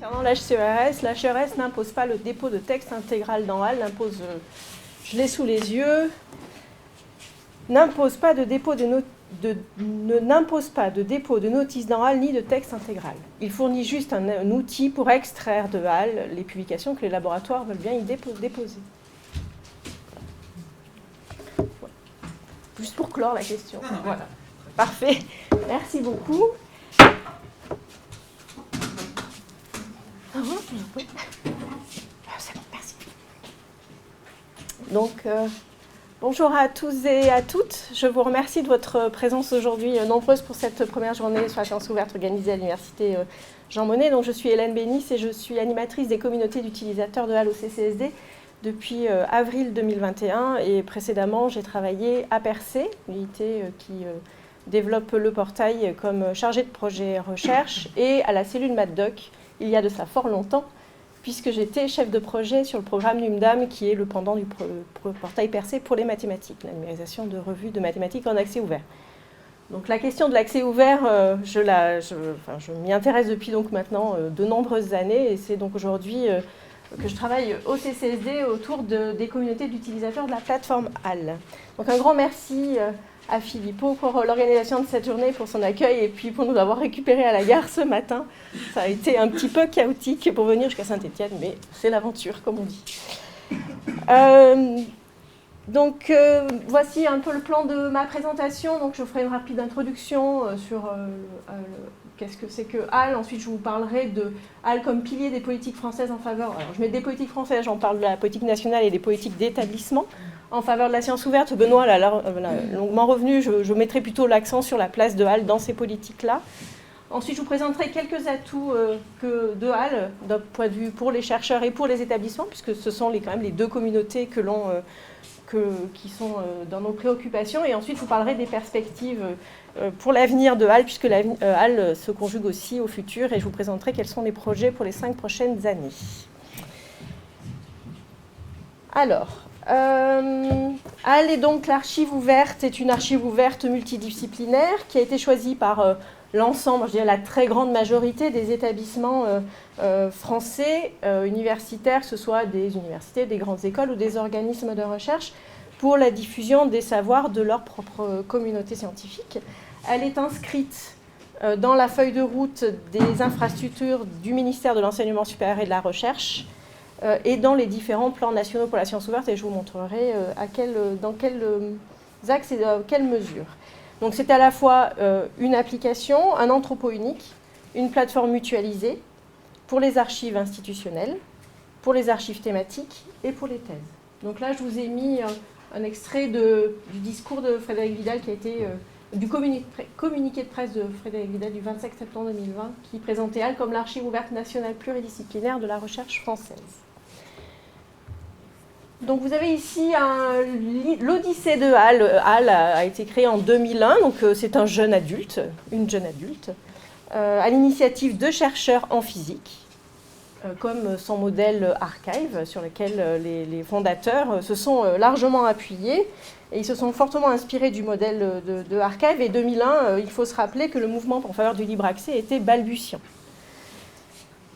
Concernant l'HCERS n'impose pas le dépôt de texte intégral dans HAL, je l'ai sous les yeux, n'impose pas de dépôt de notice dans HAL ni de texte intégral. Il fournit juste un outil pour extraire de HAL les publications que les laboratoires veulent bien y déposer. Voilà. Juste pour clore la question. Voilà. Parfait. Merci beaucoup. Oui. C'est bon, merci. Donc, bonjour à tous et à toutes. Je vous remercie de votre présence aujourd'hui nombreuse pour cette première journée sur la science ouverte organisée à l'université Jean Monnet. Donc, je suis Hélène Bénis et je suis animatrice des communautés d'utilisateurs de HAL au CCSD depuis avril 2021. Et précédemment, j'ai travaillé à Percé, l'unité qui développe le portail comme chargée de projet recherche, et à la cellule MathDoc, il y a de ça fort longtemps, puisque j'étais chef de projet sur le programme NUMDAM, qui est le pendant du portail Percé pour les mathématiques, la numérisation de revues de mathématiques en accès ouvert. Donc la question de l'accès ouvert, je m'y intéresse depuis donc maintenant de nombreuses années, et c'est donc aujourd'hui que je travaille au CCSD autour des communautés d'utilisateurs de la plateforme HAL. Donc un grand merci à Philippot pour l'organisation de cette journée, pour son accueil et puis pour nous avoir récupérés à la gare ce matin. Ça a été un petit peu chaotique pour venir jusqu'à Saint-Étienne, mais c'est l'aventure, comme on dit. Voici un peu le plan de ma présentation. Donc, je ferai une rapide introduction sur qu'est-ce que c'est que HAL. Ensuite, je vous parlerai de HAL comme pilier des politiques françaises en faveur. Alors, je mets des politiques françaises, j'en parle de la politique nationale et des politiques d'établissement en faveur de la science ouverte. Benoît l'a longuement revenu, je mettrai plutôt l'accent sur la place de HAL dans ces politiques-là. Ensuite, je vous présenterai quelques atouts de HAL d'un point de vue pour les chercheurs et pour les établissements, puisque ce sont quand même les deux communautés qui sont dans nos préoccupations. Et ensuite, je vous parlerai des perspectives pour l'avenir de HAL, puisque HAL se conjugue aussi au futur, et je vous présenterai quels sont les projets pour les 5 prochaines années. Alors, HAL est donc l'archive ouverte, est une archive ouverte multidisciplinaire qui a été choisie par l'ensemble, je dirais la très grande majorité des établissements français, universitaires, que ce soit des universités, des grandes écoles ou des organismes de recherche, pour la diffusion des savoirs de leur propre communauté scientifique. Elle est inscrite dans la feuille de route des infrastructures du ministère de l'Enseignement supérieur et de la Recherche, et dans les différents plans nationaux pour la science ouverte, et je vous montrerai dans quels axes et dans quelles mesures. Donc c'est à la fois une application, un entrepôt unique, une plateforme mutualisée pour les archives institutionnelles, pour les archives thématiques et pour les thèses. Donc là, je vous ai mis un extrait du discours de Frédéric Vidal qui a été du communiqué de presse de Frédéric Vidal du 25 septembre 2020 qui présentait HAL comme l'archive ouverte nationale pluridisciplinaire de la recherche française. Donc vous avez ici l'Odyssée de HAL. HAL a été créé en 2001, donc c'est une jeune adulte, à l'initiative de chercheurs en physique, comme son modèle Archive, sur lequel les fondateurs se sont largement appuyés, et ils se sont fortement inspirés du modèle de Archive. Et 2001, il faut se rappeler que le mouvement en faveur du libre accès était balbutiant.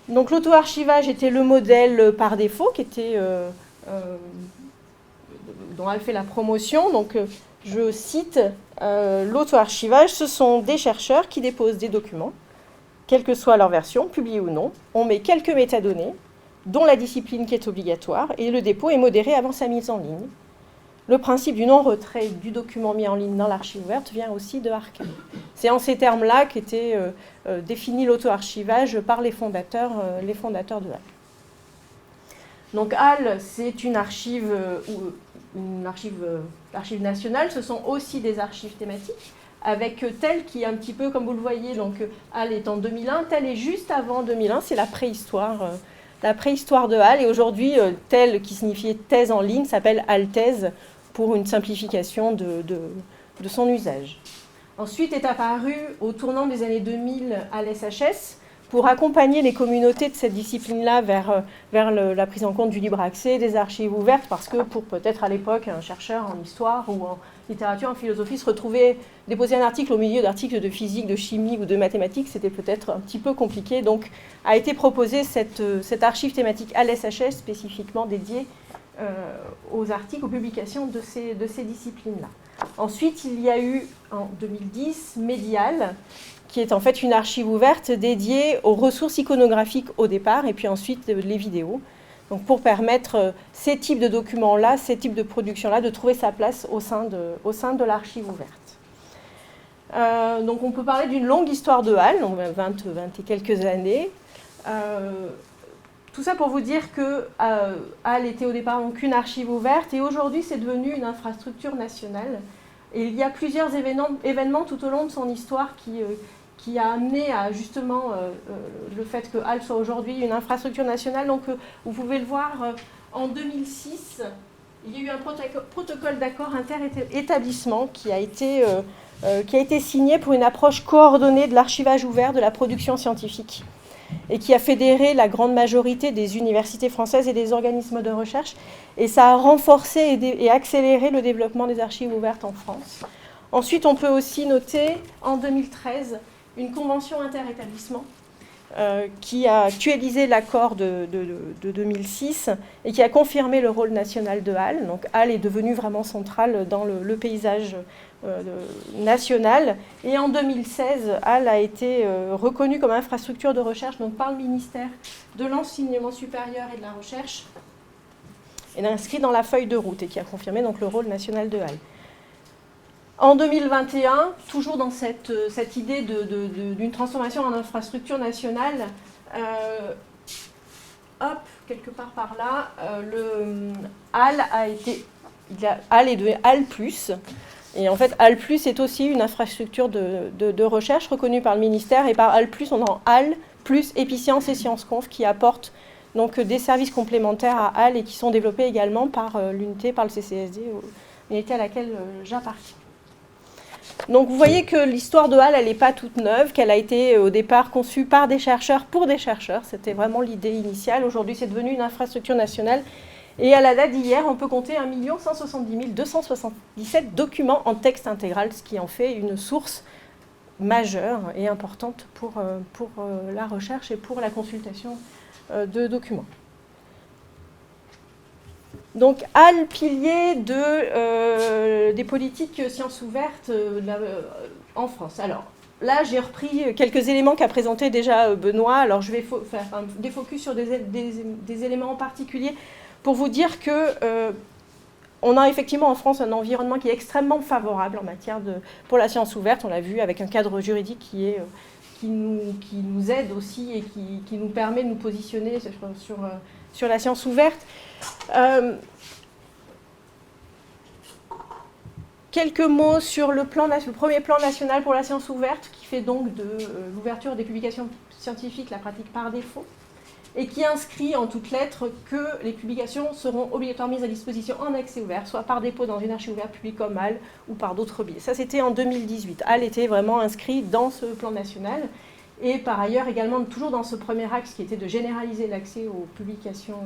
Donc l'auto-archivage était le modèle par défaut, qui était dont HAL fait la promotion. Donc, je cite, l'auto-archivage, ce sont des chercheurs qui déposent des documents, quelle que soit leur version, publiée ou non. On met quelques métadonnées, dont la discipline qui est obligatoire, et le dépôt est modéré avant sa mise en ligne. Le principe du non-retrait du document mis en ligne dans l'archive ouverte vient aussi de Archive. C'est en ces termes-là qu'était défini l'auto-archivage par les fondateurs de HAL. Donc HAL, c'est une archive nationale, ce sont aussi des archives thématiques, avec TEL qui est un petit peu, comme vous le voyez, donc HAL est en 2001, TEL est juste avant 2001, c'est la préhistoire de HAL, et aujourd'hui TEL, qui signifiait thèse en ligne, s'appelle HALthèse pour une simplification de son usage. Ensuite est apparu, au tournant des années 2000, HAL SHS, pour accompagner les communautés de cette discipline-là vers la prise en compte du libre accès, des archives ouvertes, parce que pour peut-être à l'époque un chercheur en histoire ou en littérature, en philosophie, se retrouver déposer un article au milieu d'articles de physique, de chimie ou de mathématiques, c'était peut-être un petit peu compliqué. Donc a été proposée cette archive thématique à l'SHS spécifiquement dédiée aux articles, aux publications de ces disciplines-là. Ensuite, il y a eu en 2010 Médial, qui est en fait une archive ouverte dédiée aux ressources iconographiques au départ, et puis ensuite les vidéos. Donc pour permettre ces types de documents-là, ces types de productions-là, de trouver sa place au sein de l'archive ouverte. Donc on peut parler d'une longue histoire de HAL, donc 20 et quelques années. Tout ça pour vous dire que HAL était au départ donc une archive ouverte, et aujourd'hui c'est devenu une infrastructure nationale. Et il y a plusieurs événements tout au long de son histoire qui a amené à justement le fait que HAL soit aujourd'hui une infrastructure nationale. Donc vous pouvez le voir, en 2006, il y a eu un protocole d'accord inter-établissement qui a été signé pour une approche coordonnée de l'archivage ouvert de la production scientifique, et qui a fédéré la grande majorité des universités françaises et des organismes de recherche. Et ça a renforcé et accéléré le développement des archives ouvertes en France. Ensuite, on peut aussi noter, en 2013, une convention interétablissement qui a actualisé l'accord de 2006 et qui a confirmé le rôle national de HAL. Donc HAL est devenu vraiment central dans le paysage national. Et en 2016, HAL a été reconnu comme infrastructure de recherche donc par le ministère de l'Enseignement supérieur et de la Recherche, et inscrit dans la feuille de route, et qui a confirmé donc le rôle national de HAL. En 2021, toujours dans cette idée d'une transformation en infrastructure nationale, quelque part par là, le HAL HAL est devenu HAL+. Et en fait, HAL+, est aussi une infrastructure de recherche reconnue par le ministère. Et par HAL+, on a HAL+, Epicence et ScienceConf, qui apportent donc des services complémentaires à HAL et qui sont développés également par l'unité, par le CCSD, l'unité à laquelle j'appartiens. Donc vous voyez que l'histoire de HAL, elle n'est pas toute neuve, qu'elle a été au départ conçue par des chercheurs pour des chercheurs. C'était vraiment l'idée initiale. Aujourd'hui, c'est devenu une infrastructure nationale. Et à la date d'hier, on peut compter 1 170 277 documents en texte intégral, ce qui en fait une source majeure et importante pour la recherche et pour la consultation de documents. Donc, HAL, pilier des politiques sciences ouvertes en France. Alors, là, j'ai repris quelques éléments qu'a présenté déjà Benoît. Alors, je vais faire des focus sur des éléments en particulier pour vous dire que on a effectivement en France un environnement qui est extrêmement favorable en matière pour la science ouverte. On l'a vu avec un cadre juridique qui nous aide aussi et qui nous permet de nous positionner sur la science ouverte. Quelques mots sur le premier plan national pour la science ouverte, qui fait donc de l'ouverture des publications scientifiques la pratique par défaut, et qui inscrit en toutes lettres que les publications seront obligatoirement mises à disposition en accès ouvert, soit par dépôt dans une archive ouverte publique comme HAL ou par d'autres biais. Ça, c'était en 2018. HAL était vraiment inscrit dans ce plan national. Et par ailleurs, également, toujours dans ce premier axe qui était de généraliser l'accès aux publications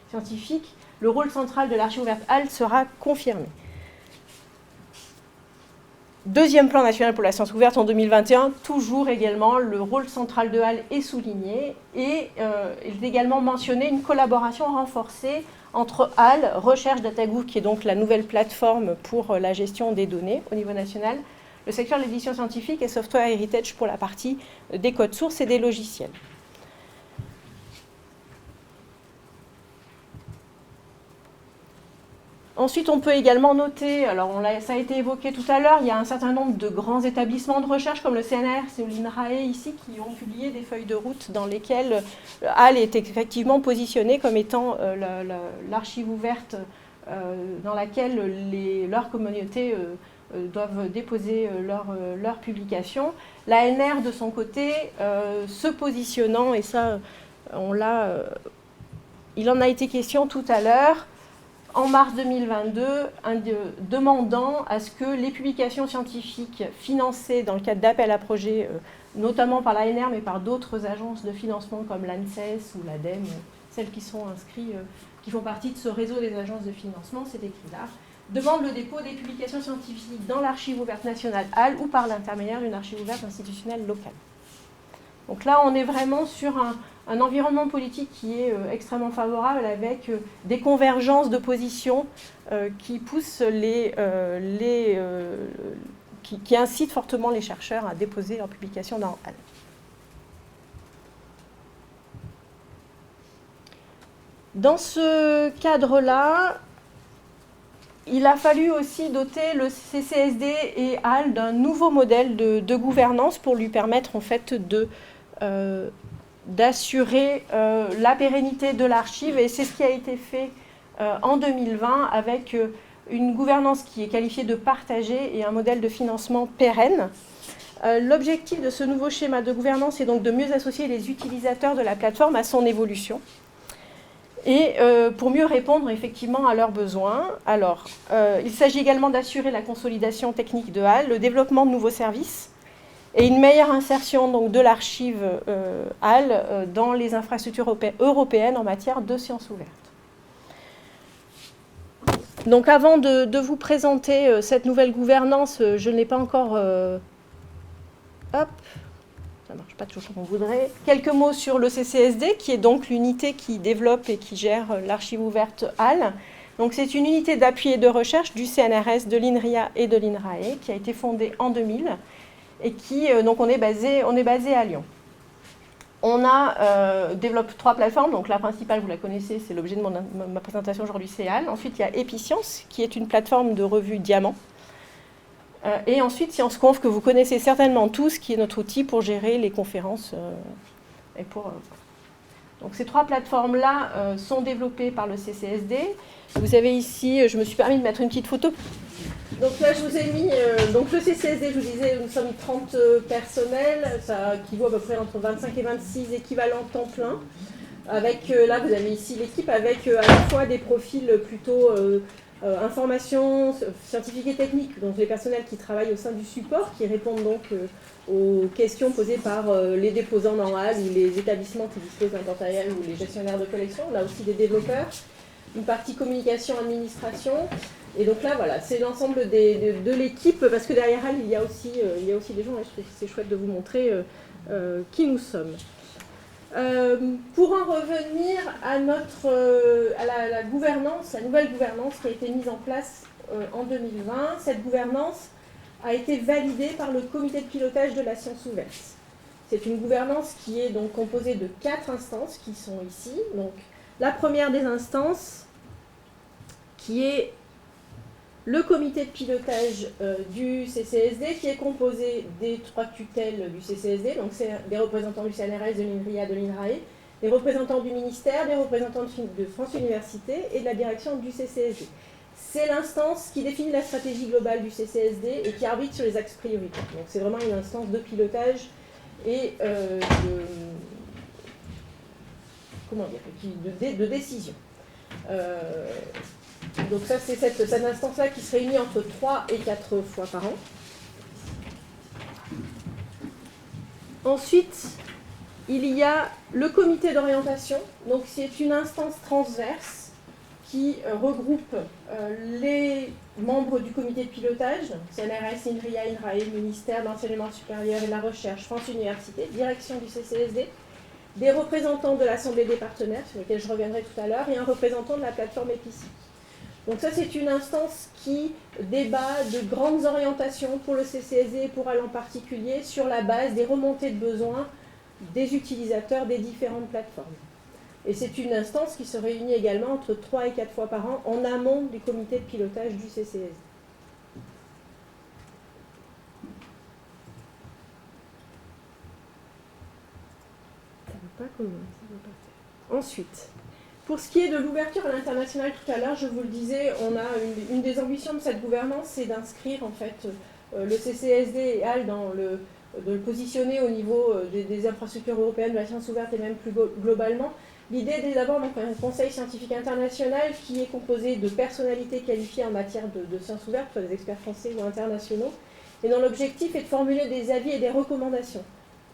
scientifiques, le rôle central de l'archive ouverte HAL sera confirmé. Deuxième plan national pour la science ouverte en 2021, toujours également, le rôle central de HAL est souligné et il est également mentionné une collaboration renforcée entre HAL, Recherche DataGouv, qui est donc la nouvelle plateforme pour la gestion des données au niveau national, le secteur de l'édition scientifique et Software Heritage pour la partie des codes sources et des logiciels. Ensuite, on peut également noter, alors ça a été évoqué tout à l'heure, il y a un certain nombre de grands établissements de recherche comme le CNRS ou l'INRAE ici qui ont publié des feuilles de route dans lesquelles HAL est effectivement positionné comme étant l'archive ouverte dans laquelle leurs communautés doivent déposer leurs publications. L'ANR, de son côté, se positionnant, et ça, il en a été question tout à l'heure, en mars 2022, demandant à ce que les publications scientifiques financées dans le cadre d'appels à projets, notamment par l'ANR, mais par d'autres agences de financement comme l'ANSES ou l'ADEME, celles qui sont inscrites, qui font partie de ce réseau des agences de financement, c'est écrit là, demande le dépôt des publications scientifiques dans l'archive ouverte nationale HAL ou par l'intermédiaire d'une archive ouverte institutionnelle locale. Donc là, on est vraiment sur un environnement politique qui est extrêmement favorable, avec des convergences de positions qui poussent qui incitent fortement les chercheurs à déposer leurs publications dans HAL. Dans ce cadre-là, il a fallu aussi doter le CCSD et HAL d'un nouveau modèle de gouvernance pour lui permettre en fait d'assurer la pérennité de l'archive, et c'est ce qui a été fait en 2020 avec une gouvernance qui est qualifiée de partagée et un modèle de financement pérenne. L'objectif de ce nouveau schéma de gouvernance est donc de mieux associer les utilisateurs de la plateforme à son évolution et pour mieux répondre effectivement à leurs besoins. Alors, il s'agit également d'assurer la consolidation technique de HAL, le développement de nouveaux services et une meilleure insertion donc, de l'archive HAL dans les infrastructures européennes en matière de sciences ouvertes. Donc avant de vous présenter cette nouvelle gouvernance, je ne l'ai pas encore... hop, ça ne marche pas toujours comme on voudrait. Quelques mots sur le CCSD, qui est donc l'unité qui développe et qui gère l'archive ouverte HAL. Donc c'est une unité d'appui et de recherche du CNRS, de l'INRIA et de l'INRAE, qui a été fondée en 2000 et qui, donc on est basé à Lyon. On développe 3 plateformes, donc la principale, vous la connaissez, c'est l'objet de ma présentation aujourd'hui, c'est HAL. Ensuite, il y a Epicence, qui est une plateforme de revue Diamant. Et ensuite, ScienceConf, que vous connaissez certainement tous, qui est notre outil pour gérer les conférences. Donc ces 3 plateformes-là sont développées par le CCSD. Vous avez ici, je me suis permis de mettre une petite photo. Donc là, je vous ai mis, donc le CCSD, je vous disais, nous sommes 30 personnels, ça équivaut à peu près entre 25 et 26 équivalents temps plein. Avec, là, vous avez ici l'équipe avec à la fois des profils plutôt information scientifique et technique, donc les personnels qui travaillent au sein du support, qui répondent donc aux questions posées par les déposants dans HAL ou les établissements qui disposent d'un portail ou les gestionnaires de collection, là aussi des développeurs, une partie communication, administration. Et donc là, voilà, c'est l'ensemble de l'équipe, parce que derrière elle, il y a aussi des gens, et je trouve que c'est chouette de vous montrer qui nous sommes. Pour en revenir à la gouvernance, la nouvelle gouvernance qui a été mise en place en 2020, cette gouvernance a été validée par le comité de pilotage de la science ouverte. C'est une gouvernance qui est donc composée de 4 instances qui sont ici. Donc, la première des instances, qui est le comité de pilotage du CCSD, qui est composé des 3 tutelles du CCSD, donc c'est des représentants du CNRS, de l'INRIA, de l'INRAE, des représentants du ministère, des représentants de France Université et de la direction du CCSD. C'est l'instance qui définit la stratégie globale du CCSD et qui arbitre sur les axes prioritaires. Donc c'est vraiment une instance de pilotage et de décision. Donc ça, c'est cette instance-là qui se réunit entre 3 et 4 fois par an. Ensuite, il y a le comité d'orientation. Donc c'est une instance transverse qui regroupe les membres du comité de pilotage, CNRS, INRIA, INRAE, ministère de l'enseignement supérieur et de la recherche, France Université, direction du CCSD, des représentants de l'Assemblée des partenaires, sur lesquels je reviendrai tout à l'heure, et un représentant de la plateforme EPICI. Donc ça, c'est une instance qui débat de grandes orientations pour le CCSD et pour HAL en particulier, sur la base des remontées de besoins des utilisateurs des différentes plateformes. Et c'est une instance qui se réunit également entre 3 et 4 fois par an en amont du comité de pilotage du CCSD. Ça ne veut pas commencer. Ensuite, pour ce qui est de l'ouverture à l'international tout à l'heure, je vous le disais, on a une des ambitions de cette gouvernance, c'est d'inscrire en fait le CCSD et HAL de le positionner au niveau des infrastructures européennes de la science ouverte et même plus globalement, L'idée est d'abord donc, un conseil scientifique international qui est composé de personnalités qualifiées en matière de sciences ouvertes, soit des experts français ou internationaux, et dont l'objectif est de formuler des avis et des recommandations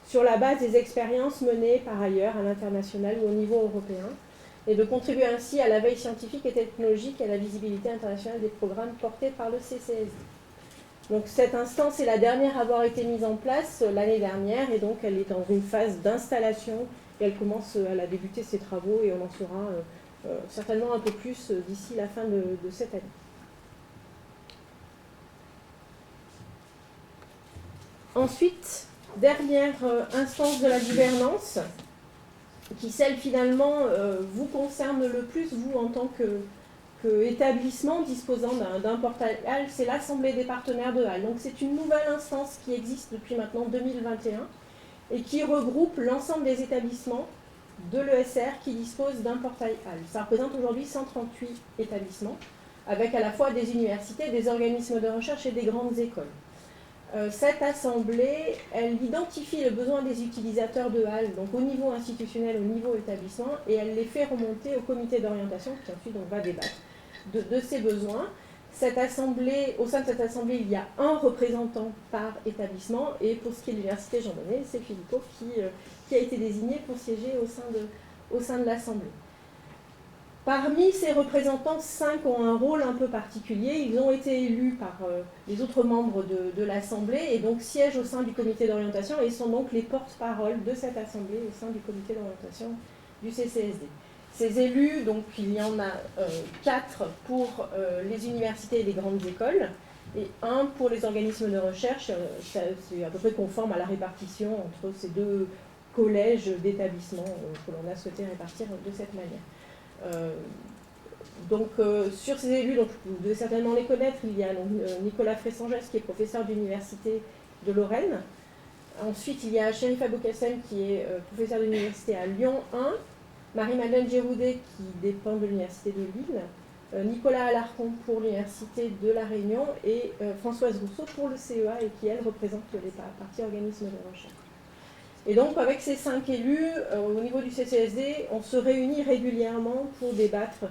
sur la base des expériences menées par ailleurs à l'international ou au niveau européen, et de contribuer ainsi à la veille scientifique et technologique et à la visibilité internationale des programmes portés par le CCSD. Donc cette instance est la dernière à avoir été mise en place l'année dernière, et donc elle est dans une phase d'installation, et elle commence à la débuter ses travaux, et on en saura certainement un peu plus d'ici la fin de cette année. Ensuite, dernière instance de la gouvernance, qui celle finalement vous concerne le plus, vous en tant qu'établissement disposant d'un portail HAL, c'est l'Assemblée des partenaires de HAL. Donc c'est une nouvelle instance qui existe depuis maintenant 2021 et qui regroupe l'ensemble des établissements de l'ESR qui disposent d'un portail HAL. Ça représente aujourd'hui 138 établissements, avec à la fois des universités, des organismes de recherche et des grandes écoles. Cette assemblée, elle identifie le besoin des utilisateurs de HAL, donc au niveau institutionnel, au niveau établissement, et elle les fait remonter au comité d'orientation qui ensuite donc, va débattre de ces besoins. Cette assemblée, au sein de cette assemblée, il y a un représentant par établissement, et pour ce qui est de l'université Jean Monnet, c'est Philippot qui a été désigné pour siéger au sein de l'assemblée. Parmi ces représentants, 5 ont un rôle un peu particulier. Ils ont été élus par les autres membres de l'Assemblée et donc siègent au sein du comité d'orientation et sont donc les porte-parole de cette Assemblée au sein du comité d'orientation du CCSD. Ces élus, donc il y en a 4 pour les universités et les grandes écoles et 1 pour les organismes de recherche. C'est à peu près conforme à la répartition entre ces deux collèges d'établissements que l'on a souhaité répartir de cette manière. Sur ces élus, donc, vous devez certainement les connaître, il y a donc, Nicolas Fressangès qui est professeur d'université de Lorraine. Ensuite, il y a Chérif Aboukassem qui est professeur d'université à Lyon 1, Marie-Madeleine Géroudet qui dépend de l'université de Lille, Nicolas Alarcon pour l'université de La Réunion et Françoise Rousseau pour le CEA et qui, elle, représente les partis organismes de recherche. Et donc, avec ces 5 élus, au niveau du CCSD, on se réunit régulièrement pour débattre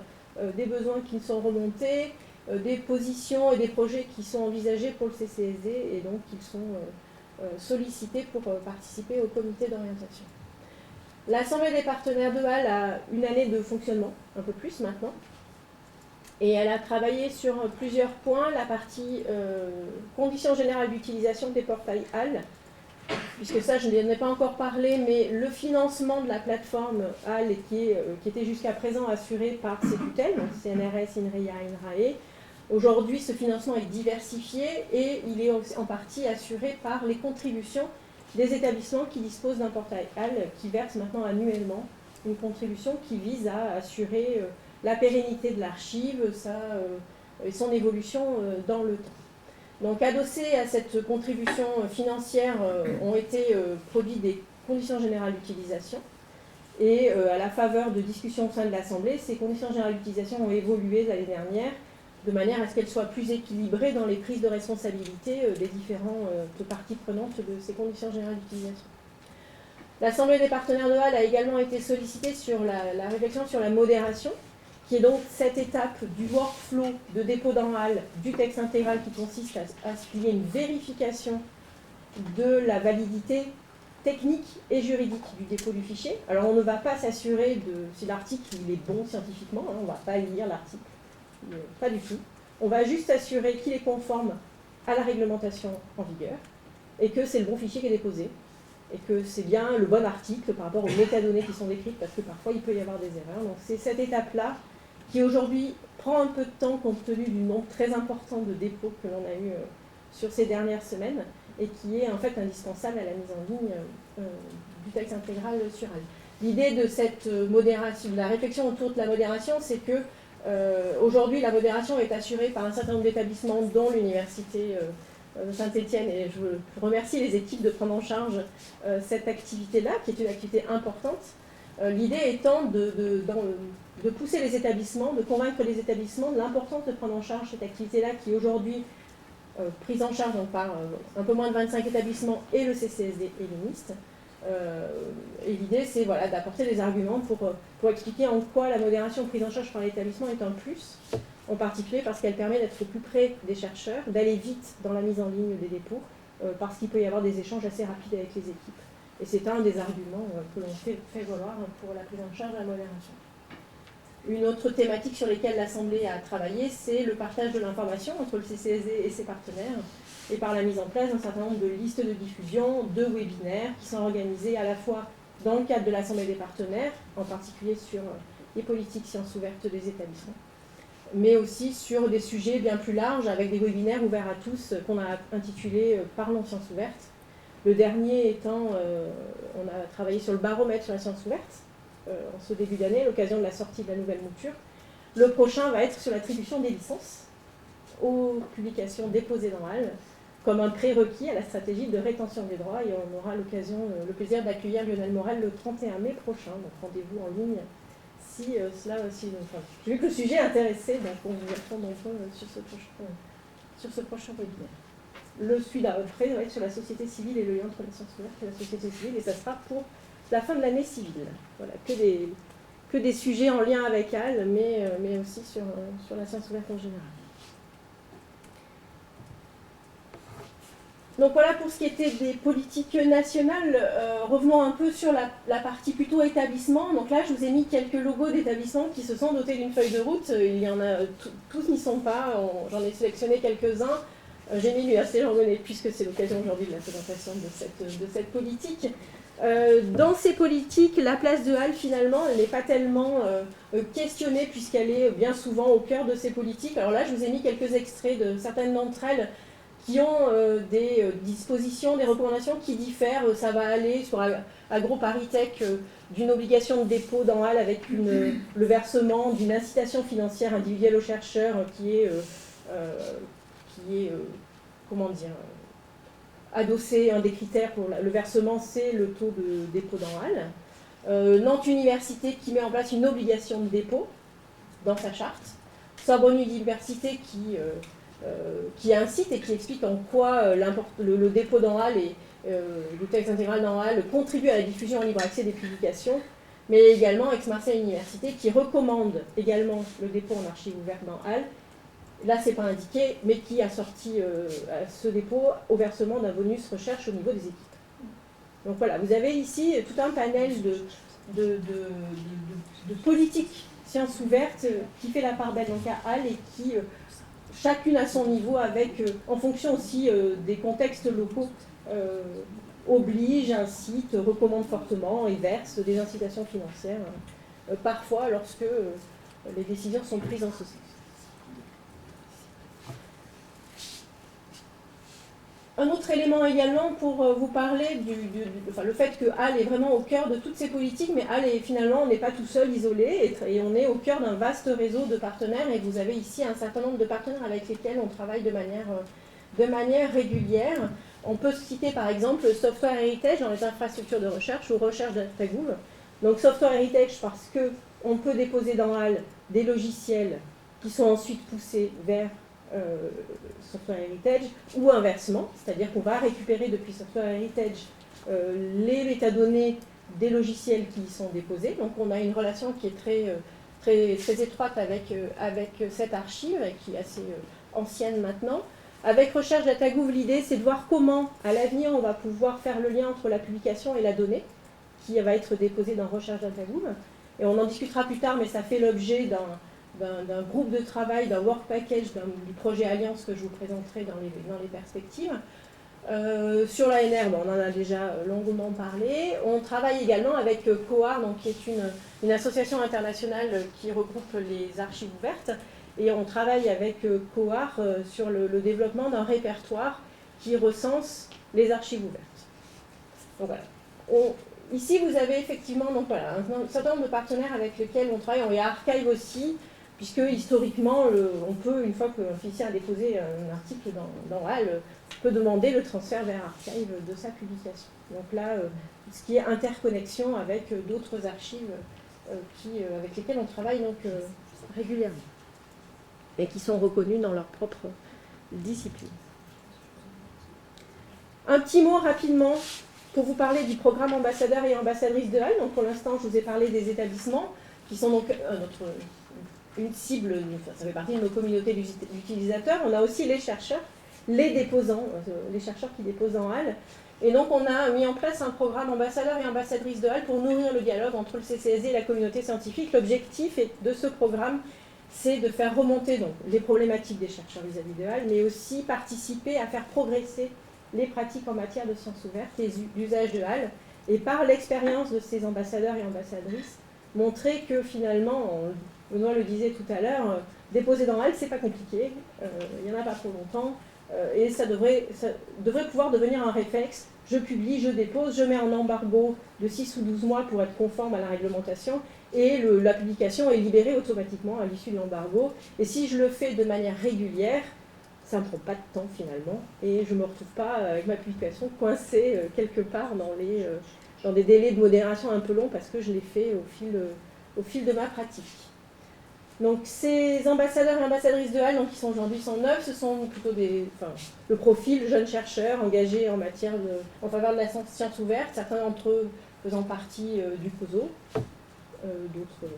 des besoins qui sont remontés, des positions et des projets qui sont envisagés pour le CCSD, et donc ils sont sollicités pour participer au comité d'orientation. L'Assemblée des partenaires de HAL a une année de fonctionnement, un peu plus maintenant, et elle a travaillé sur plusieurs points, la partie conditions générales d'utilisation des portails HAL, puisque ça, je n'en ai pas encore parlé, mais le financement de la plateforme HAL qui était jusqu'à présent assuré par ses tutelles, donc CNRS, INRIA, INRAE, aujourd'hui ce financement est diversifié et il est en partie assuré par les contributions des établissements qui disposent d'un portail HAL qui verse maintenant annuellement une contribution qui vise à assurer la pérennité de l'archive et son évolution dans le temps. Donc, adossés à cette contribution financière, ont été produites des conditions générales d'utilisation. Et à la faveur de discussions au sein de l'Assemblée, ces conditions générales d'utilisation ont évolué l'année dernière de manière à ce qu'elles soient plus équilibrées dans les prises de responsabilité des différentes parties prenantes de ces conditions générales d'utilisation. L'Assemblée des partenaires de HAL a également été sollicitée sur la réflexion sur la modération, qui est donc cette étape du workflow de dépôt dans HAL du texte intégral qui consiste à ce qu'il y ait une vérification de la validité technique et juridique du dépôt du fichier. Alors on ne va pas s'assurer si l'article il est bon scientifiquement, hein, on ne va pas lire l'article, pas du tout. On va juste s'assurer qu'il est conforme à la réglementation en vigueur et que c'est le bon fichier qui est déposé et que c'est bien le bon article par rapport aux métadonnées qui sont décrites parce que parfois il peut y avoir des erreurs. Donc c'est cette étape-là qui aujourd'hui prend un peu de temps compte tenu du nombre très important de dépôts que l'on a eu sur ces dernières semaines et qui est en fait indispensable à la mise en ligne du texte intégral sur HAL. L'idée de cette modération, de la réflexion autour de la modération, c'est que aujourd'hui la modération est assurée par un certain nombre d'établissements dont l'université Saint-Étienne, et je remercie les équipes de prendre en charge cette activité-là, qui est une activité importante. L'idée étant de pousser les établissements, de convaincre les établissements de l'importance de prendre en charge cette activité-là qui est aujourd'hui prise en charge par un peu moins de 25 établissements et le CCSD et l'UNIST, Et l'idée, c'est voilà, d'apporter des arguments pour expliquer en quoi la modération prise en charge par l'établissement est un plus, en particulier parce qu'elle permet d'être plus près des chercheurs, d'aller vite dans la mise en ligne des dépôts, parce qu'il peut y avoir des échanges assez rapides avec les équipes. Et c'est un des arguments que l'on fait valoir pour la prise en charge de la modération. Une autre thématique sur laquelle l'Assemblée a travaillé, c'est le partage de l'information entre le CCSD et ses partenaires, et par la mise en place d'un certain nombre de listes de diffusion, de webinaires, qui sont organisés à la fois dans le cadre de l'Assemblée des partenaires, en particulier sur les politiques sciences ouvertes des établissements, mais aussi sur des sujets bien plus larges, avec des webinaires ouverts à tous, qu'on a intitulés « Parlons sciences ouvertes ». Le dernier étant, on a travaillé sur le baromètre sur la science ouverte, en ce début d'année, à l'occasion de la sortie de la nouvelle mouture. Le prochain va être sur l'attribution des licences aux publications déposées dans HAL, comme un prérequis à la stratégie de rétention des droits, et on aura le plaisir d'accueillir Lionel Morel le 31 mai prochain, donc rendez-vous en ligne si cela aussi. Enfin, j'ai vu que le sujet intéressait, donc on vous attend nombreux sur ce prochain webinaire. Le suite d'après va être sur la société civile et le lien entre la science ouverte et la société civile, et ça sera pour la fin de l'année civile. Voilà, que des sujets en lien avec HAL, mais aussi sur la science ouverte en général. Donc voilà pour ce qui était des politiques nationales. Revenons un peu sur la partie plutôt établissement. Donc là, je vous ai mis quelques logos d'établissements qui se sont dotés d'une feuille de route. Il y en a, tous n'y sont pas. J'en ai sélectionné quelques-uns. J'ai mis l'Université Jean Monnet puisque c'est l'occasion aujourd'hui de la présentation de cette politique. Dans ces politiques, la place de HAL, finalement, elle n'est pas tellement questionnée puisqu'elle est bien souvent au cœur de ces politiques. Alors là, je vous ai mis quelques extraits de certaines d'entre elles qui ont des dispositions, des recommandations qui diffèrent. Ça va aller sur AgroParisTech d'une obligation de dépôt dans HAL avec le versement d'une incitation financière individuelle aux chercheurs qui est comment dire, adossé. Un des critères pour le versement, c'est le taux de dépôt dans HAL. Nantes Université qui met en place une obligation de dépôt dans sa charte. Sorbonne Université qui incite et qui explique en quoi le dépôt dans HAL et le texte intégral dans HAL contribue à la diffusion en libre accès des publications, mais également Aix-Marseille Université qui recommande également le dépôt en archive ouverte dans HAL. Là, ce n'est pas indiqué, mais qui a sorti ce dépôt au versement d'un bonus recherche au niveau des équipes. Donc voilà, vous avez ici tout un panel de politiques sciences ouvertes qui fait la part belle donc à HAL et qui, chacune à son niveau, en fonction aussi des contextes locaux, oblige, incite, recommande fortement et verse des incitations financières, parfois lorsque les décisions sont prises en ce sens. Un autre élément également pour vous parler le fait que HAL est vraiment au cœur de toutes ces politiques, mais HAL est finalement, on n'est pas tout seul, isolé, et on est au cœur d'un vaste réseau de partenaires, et vous avez ici un certain nombre de partenaires avec lesquels on travaille de manière régulière. On peut citer par exemple Software Heritage dans les infrastructures de recherche ou Recherche DataGouv. Donc Software Heritage parce qu'on peut déposer dans HAL des logiciels qui sont ensuite poussés vers Software Heritage, ou inversement, c'est-à-dire qu'on va récupérer depuis Software Heritage les métadonnées des logiciels qui y sont déposés. Donc on a une relation qui est très étroite avec cette archive, qui est assez ancienne maintenant. Avec Recherche DataGouv, l'idée c'est de voir comment, à l'avenir, on va pouvoir faire le lien entre la publication et la donnée, qui va être déposée dans Recherche DataGouv. Et on en discutera plus tard, mais ça fait l'objet d'un groupe de travail, d'un work package, du projet Alliance que je vous présenterai dans les perspectives. Sur l'ANR, on en a déjà longuement parlé. On travaille également avec COAR, qui est une association internationale qui regroupe les archives ouvertes. Et on travaille avec COAR sur le développement d'un répertoire qui recense les archives ouvertes. Donc voilà. Ici, vous avez effectivement un certain nombre de partenaires avec lesquels on travaille. Il y a Archive aussi, puisque historiquement, on peut, une fois qu'un physicien a déposé un article dans HAL, peut demander le transfert vers Archive de sa publication. Donc là, ce qui est interconnexion avec d'autres archives avec lesquelles on travaille régulièrement et qui sont reconnues dans leur propre discipline. Un petit mot rapidement pour vous parler du programme ambassadeur et ambassadrice de HAL. Donc pour l'instant, je vous ai parlé des établissements qui sont donc une cible, enfin, ça fait partie de nos communautés d'utilisateurs. On a aussi les chercheurs, les déposants, les chercheurs qui déposent en HAL. Et donc on a mis en place un programme ambassadeur et ambassadrice de HAL pour nourrir le dialogue entre le CCSD et la communauté scientifique. L'objectif de ce programme, c'est de faire remonter donc, les problématiques des chercheurs vis-à-vis de HAL, mais aussi participer à faire progresser les pratiques en matière de sciences ouvertes, les usages de HAL, et par l'expérience de ces ambassadeurs et ambassadrices, montrer que finalement, Benoît le disait tout à l'heure, déposer dans HAL, c'est pas compliqué, il n'y en a pas trop longtemps, et ça devrait pouvoir devenir un réflexe. Je publie, je dépose, je mets en embargo de 6 ou 12 mois pour être conforme à la réglementation, et la publication est libérée automatiquement à l'issue de l'embargo. Et si je le fais de manière régulière, ça ne me prend pas de temps finalement, et je ne me retrouve pas avec ma publication coincée quelque part dans des délais de modération un peu longs parce que je l'ai fait au fil de ma pratique. Donc ces ambassadeurs et ambassadrices de HAL, qui sont aujourd'hui 109, ce sont plutôt le profil jeunes chercheurs engagés en faveur de la science ouverte, certains d'entre eux faisant partie du COSO, d'autres...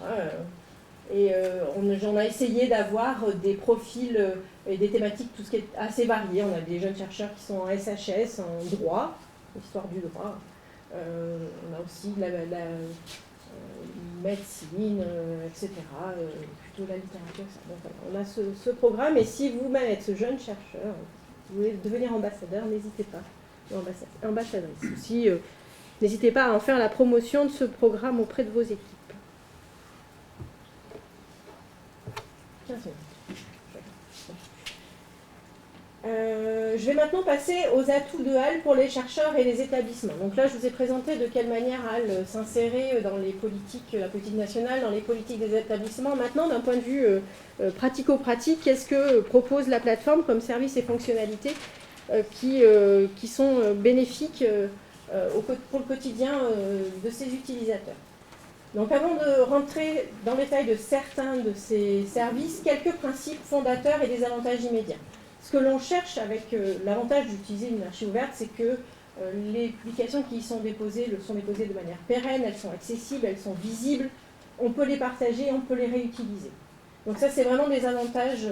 Voilà, et on a essayé d'avoir des profils et des thématiques, tout ce qui est assez varié. On a des jeunes chercheurs qui sont en SHS, en droit, histoire du droit. On a aussi la médecine, etc. Plutôt la littérature. Donc, voilà, on a ce programme. Et si vous-même êtes ce jeune chercheur, vous voulez devenir ambassadeur, n'hésitez pas. Ambassadrice aussi. N'hésitez pas à en faire la promotion de ce programme auprès de vos équipes. Je vais maintenant passer aux atouts de HAL pour les chercheurs et les établissements. Donc là, je vous ai présenté de quelle manière HAL s'insérait dans la politique nationale, dans les politiques des établissements. Maintenant, d'un point de vue pratico-pratique, qu'est-ce que propose la plateforme comme services et fonctionnalités qui sont bénéfiques pour le quotidien de ses utilisateurs? Donc avant de rentrer dans le détail de certains de ces services, quelques principes fondateurs et des avantages immédiats. Ce que l'on cherche avec l'avantage d'utiliser une archive ouverte, c'est que les publications qui y sont déposées sont déposées de manière pérenne, elles sont accessibles, elles sont visibles, on peut les partager, on peut les réutiliser. Donc ça, c'est vraiment des avantages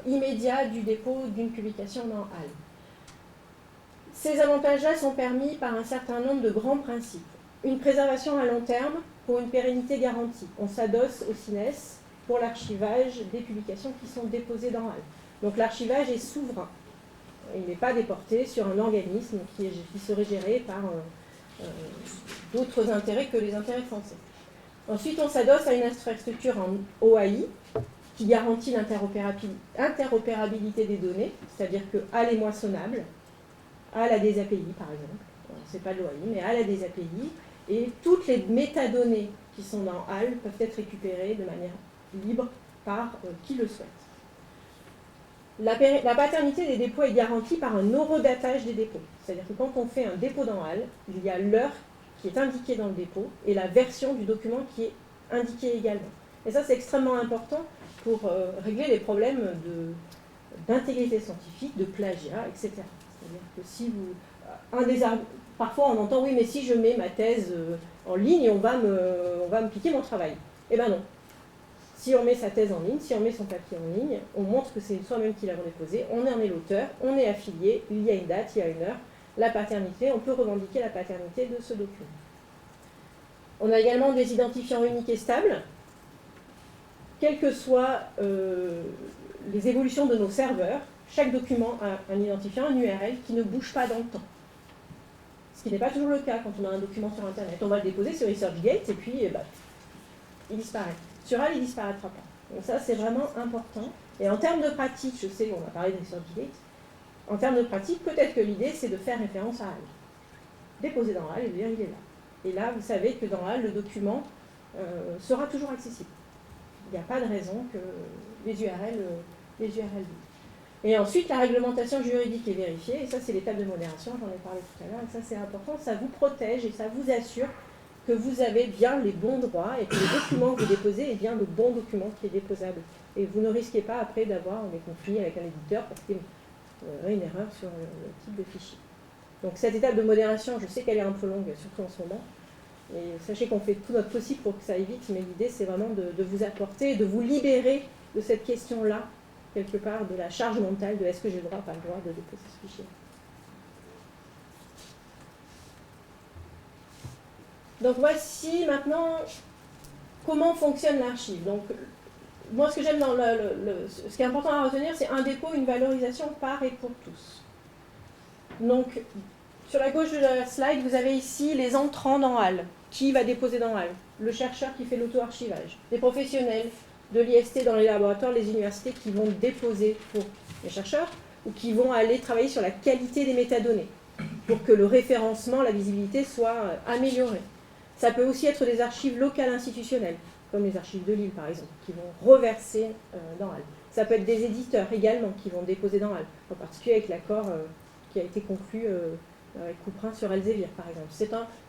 immédiats du dépôt d'une publication dans HAL. Ces avantages-là sont permis par un certain nombre de grands principes. Une préservation à long terme pour une pérennité garantie. On s'adosse au CINES pour l'archivage des publications qui sont déposées dans HAL. Donc l'archivage est souverain. Il n'est pas déporté sur un organisme qui serait géré par d'autres intérêts que les intérêts français. Ensuite, on s'adosse à une infrastructure en OAI qui garantit l'interopérabilité des données, c'est-à-dire que HAL est moissonnable. HAL a des API, par exemple. Ce n'est pas de l'OAI, mais HAL a des API. Et toutes les métadonnées qui sont dans HAL peuvent être récupérées de manière libre par qui le souhaite. La paternité des dépôts est garantie par un horodatage des dépôts. C'est-à-dire que quand on fait un dépôt dans HAL, il y a l'heure qui est indiquée dans le dépôt et la version du document qui est indiquée également. Et ça, c'est extrêmement important pour régler les problèmes d'intégrité scientifique, de plagiat, etc. C'est-à-dire que si vous... Parfois, on entend, oui, mais si je mets ma thèse en ligne, on va me piquer mon travail. Eh bien non. Si on met sa thèse en ligne, si on met son papier en ligne, on montre que c'est soi-même qui l'avons déposé, on en est l'auteur, on est affilié, il y a une date, il y a une heure, la paternité, on peut revendiquer la paternité de ce document. On a également des identifiants uniques et stables, quelles que soient les évolutions de nos serveurs, chaque document a un identifiant, un URL qui ne bouge pas dans le temps. Ce qui n'est pas toujours le cas quand on a un document sur Internet. On va le déposer sur ResearchGate et puis il disparaît. Sur HAL, il ne disparaîtra pas. Donc ça, c'est vraiment important. Et en termes de pratique, je sais qu'on a parlé de ResearchGate, en termes de pratique, peut-être que l'idée, c'est de faire référence à HAL. Déposer dans HAL et dire il est là. Et là, vous savez que dans HAL, le document sera toujours accessible. Il n'y a pas de raison que les URL bougent. Et ensuite, la réglementation juridique est vérifiée, et ça, c'est l'étape de modération, j'en ai parlé tout à l'heure, et ça, c'est important, ça vous protège et ça vous assure que vous avez bien les bons droits et que le document que vous déposez est bien le bon document qui est déposable. Et vous ne risquez pas après d'avoir des conflits avec un éditeur parce qu'il y a une erreur sur le type de fichier. Donc cette étape de modération, je sais qu'elle est un peu longue, surtout en ce moment. Et sachez qu'on fait tout notre possible pour que ça aille vite, mais l'idée c'est vraiment de vous apporter, de vous libérer de cette question-là, quelque part, de la charge mentale de est-ce que j'ai le droit ou pas le droit de déposer ce fichier. Donc voici maintenant comment fonctionne l'archive. Donc moi ce que j'aime dans ce qui est important à retenir, c'est un dépôt, une valorisation par et pour tous. Donc sur la gauche de la slide, vous avez ici les entrants dans HAL. Qui va déposer dans HAL? Le chercheur qui fait l'auto-archivage. Les professionnels de l'IST dans les laboratoires, les universités qui vont déposer pour les chercheurs ou qui vont aller travailler sur la qualité des métadonnées pour que le référencement, la visibilité soit améliorée. Ça peut aussi être des archives locales institutionnelles, comme les archives de Lille par exemple, qui vont reverser dans HAL. Ça peut être des éditeurs également qui vont déposer dans HAL, en particulier avec l'accord qui a été conclu avec Couperin sur Elsevier par exemple.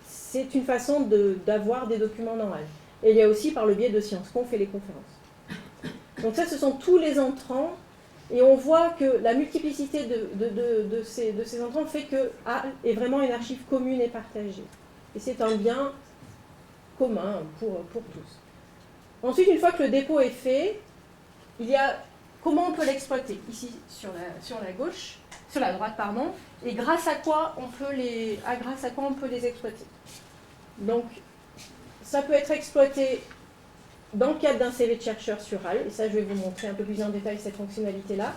C'est une façon d'avoir des documents dans HAL. Et il y a aussi par le biais de ScienceConf et les conférences. Donc ça, ce sont tous les entrants. Et on voit que la multiplicité de ces entrants fait que HAL est vraiment une archive commune et partagée. Et c'est un bien commun pour tous. Ensuite, une fois que le dépôt est fait, il y a comment on peut l'exploiter. Ici, sur la gauche, sur la droite, pardon, et grâce à quoi on peut les exploiter. Donc, ça peut être exploité dans le cadre d'un CV de chercheur sur HAL, et ça je vais vous montrer un peu plus en détail cette fonctionnalité-là.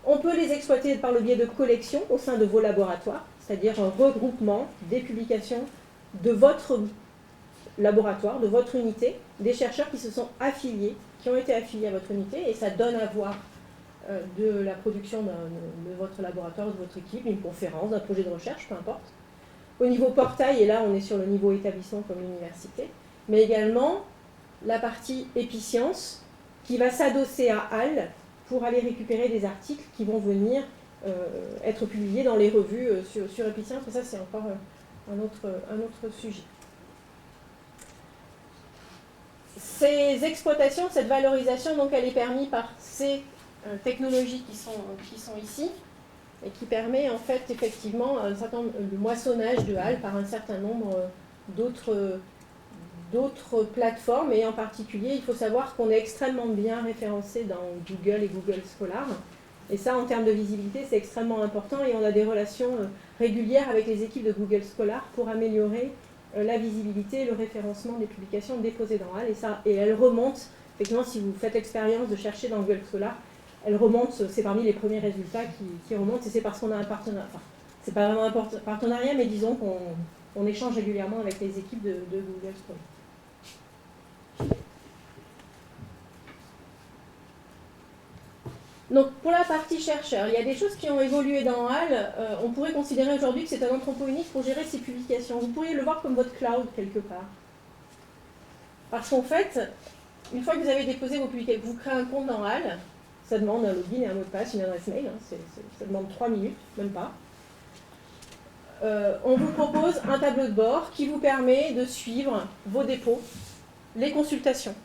On peut les exploiter par le biais de collections au sein de vos laboratoires, c'est-à-dire un regroupement des publications de votre laboratoire, de votre unité, des chercheurs qui se sont affiliés, qui ont été affiliés à votre unité, et ça donne à voir de la production de votre laboratoire, de votre équipe, d'une conférence, d'un projet de recherche, peu importe. Au niveau portail, et là on est sur le niveau établissement comme l'université, mais également la partie Epiccience qui va s'adosser à HAL pour aller récupérer des articles qui vont venir être publiés dans les revues sur Epiccience, mais ça c'est encore un autre sujet. Ces exploitations, cette valorisation, donc elle est permise par ces technologies qui sont ici et qui permet en fait effectivement un certain nombre de moissonnage de HAL par un certain nombre d'autres plateformes, et en particulier il faut savoir qu'on est extrêmement bien référencé dans Google et Google Scholar, et ça en termes de visibilité c'est extrêmement important, et on a des relations régulières avec les équipes de Google Scholar pour améliorer la visibilité et le référencement des publications déposées dans HAL, et elles remontent, effectivement si vous faites l'expérience de chercher dans Google Scholar, elles remontent, c'est parmi les premiers résultats qui remontent, et c'est parce qu'on a un partenariat, enfin c'est pas vraiment un partenariat, mais disons qu'on échange régulièrement avec les équipes de Google Scholar. Donc pour la partie chercheur, il y a des choses qui ont évolué dans HAL. On pourrait considérer aujourd'hui que c'est un entrepôt unique pour gérer ses publications. Vous pourriez le voir comme votre cloud quelque part. Parce qu'en fait, une fois que vous avez déposé vos publications, vous créez un compte dans HAL, ça demande un login et un mot de passe, une adresse mail, ça demande 3 minutes, même pas. On vous propose un tableau de bord qui vous permet de suivre vos dépôts, les consultations,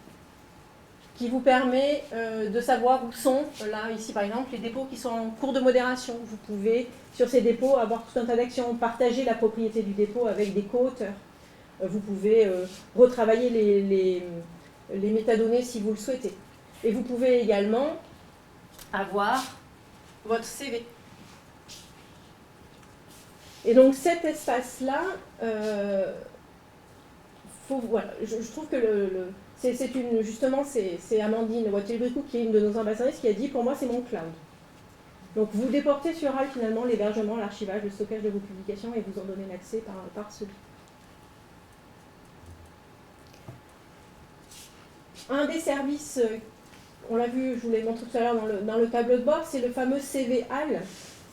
qui vous permet de savoir où sont, là, ici par exemple, les dépôts qui sont en cours de modération. Vous pouvez, sur ces dépôts, avoir tout un tas d'actions, partager la propriété du dépôt avec des co-auteurs. Vous pouvez retravailler les métadonnées si vous le souhaitez. Et vous pouvez également avoir votre CV. Et donc cet espace-là, voilà, je trouve que justement, c'est Amandine Wattier-Bricou, qui est une de nos ambassadrices, qui a dit « Pour moi, c'est mon cloud ». Donc, vous déportez sur HAL, finalement, l'hébergement, l'archivage, le stockage de vos publications, et vous en donnez l'accès par celui. Un des services, on l'a vu, je vous l'ai montré tout à l'heure dans le tableau de bord, c'est le fameux CV HAL.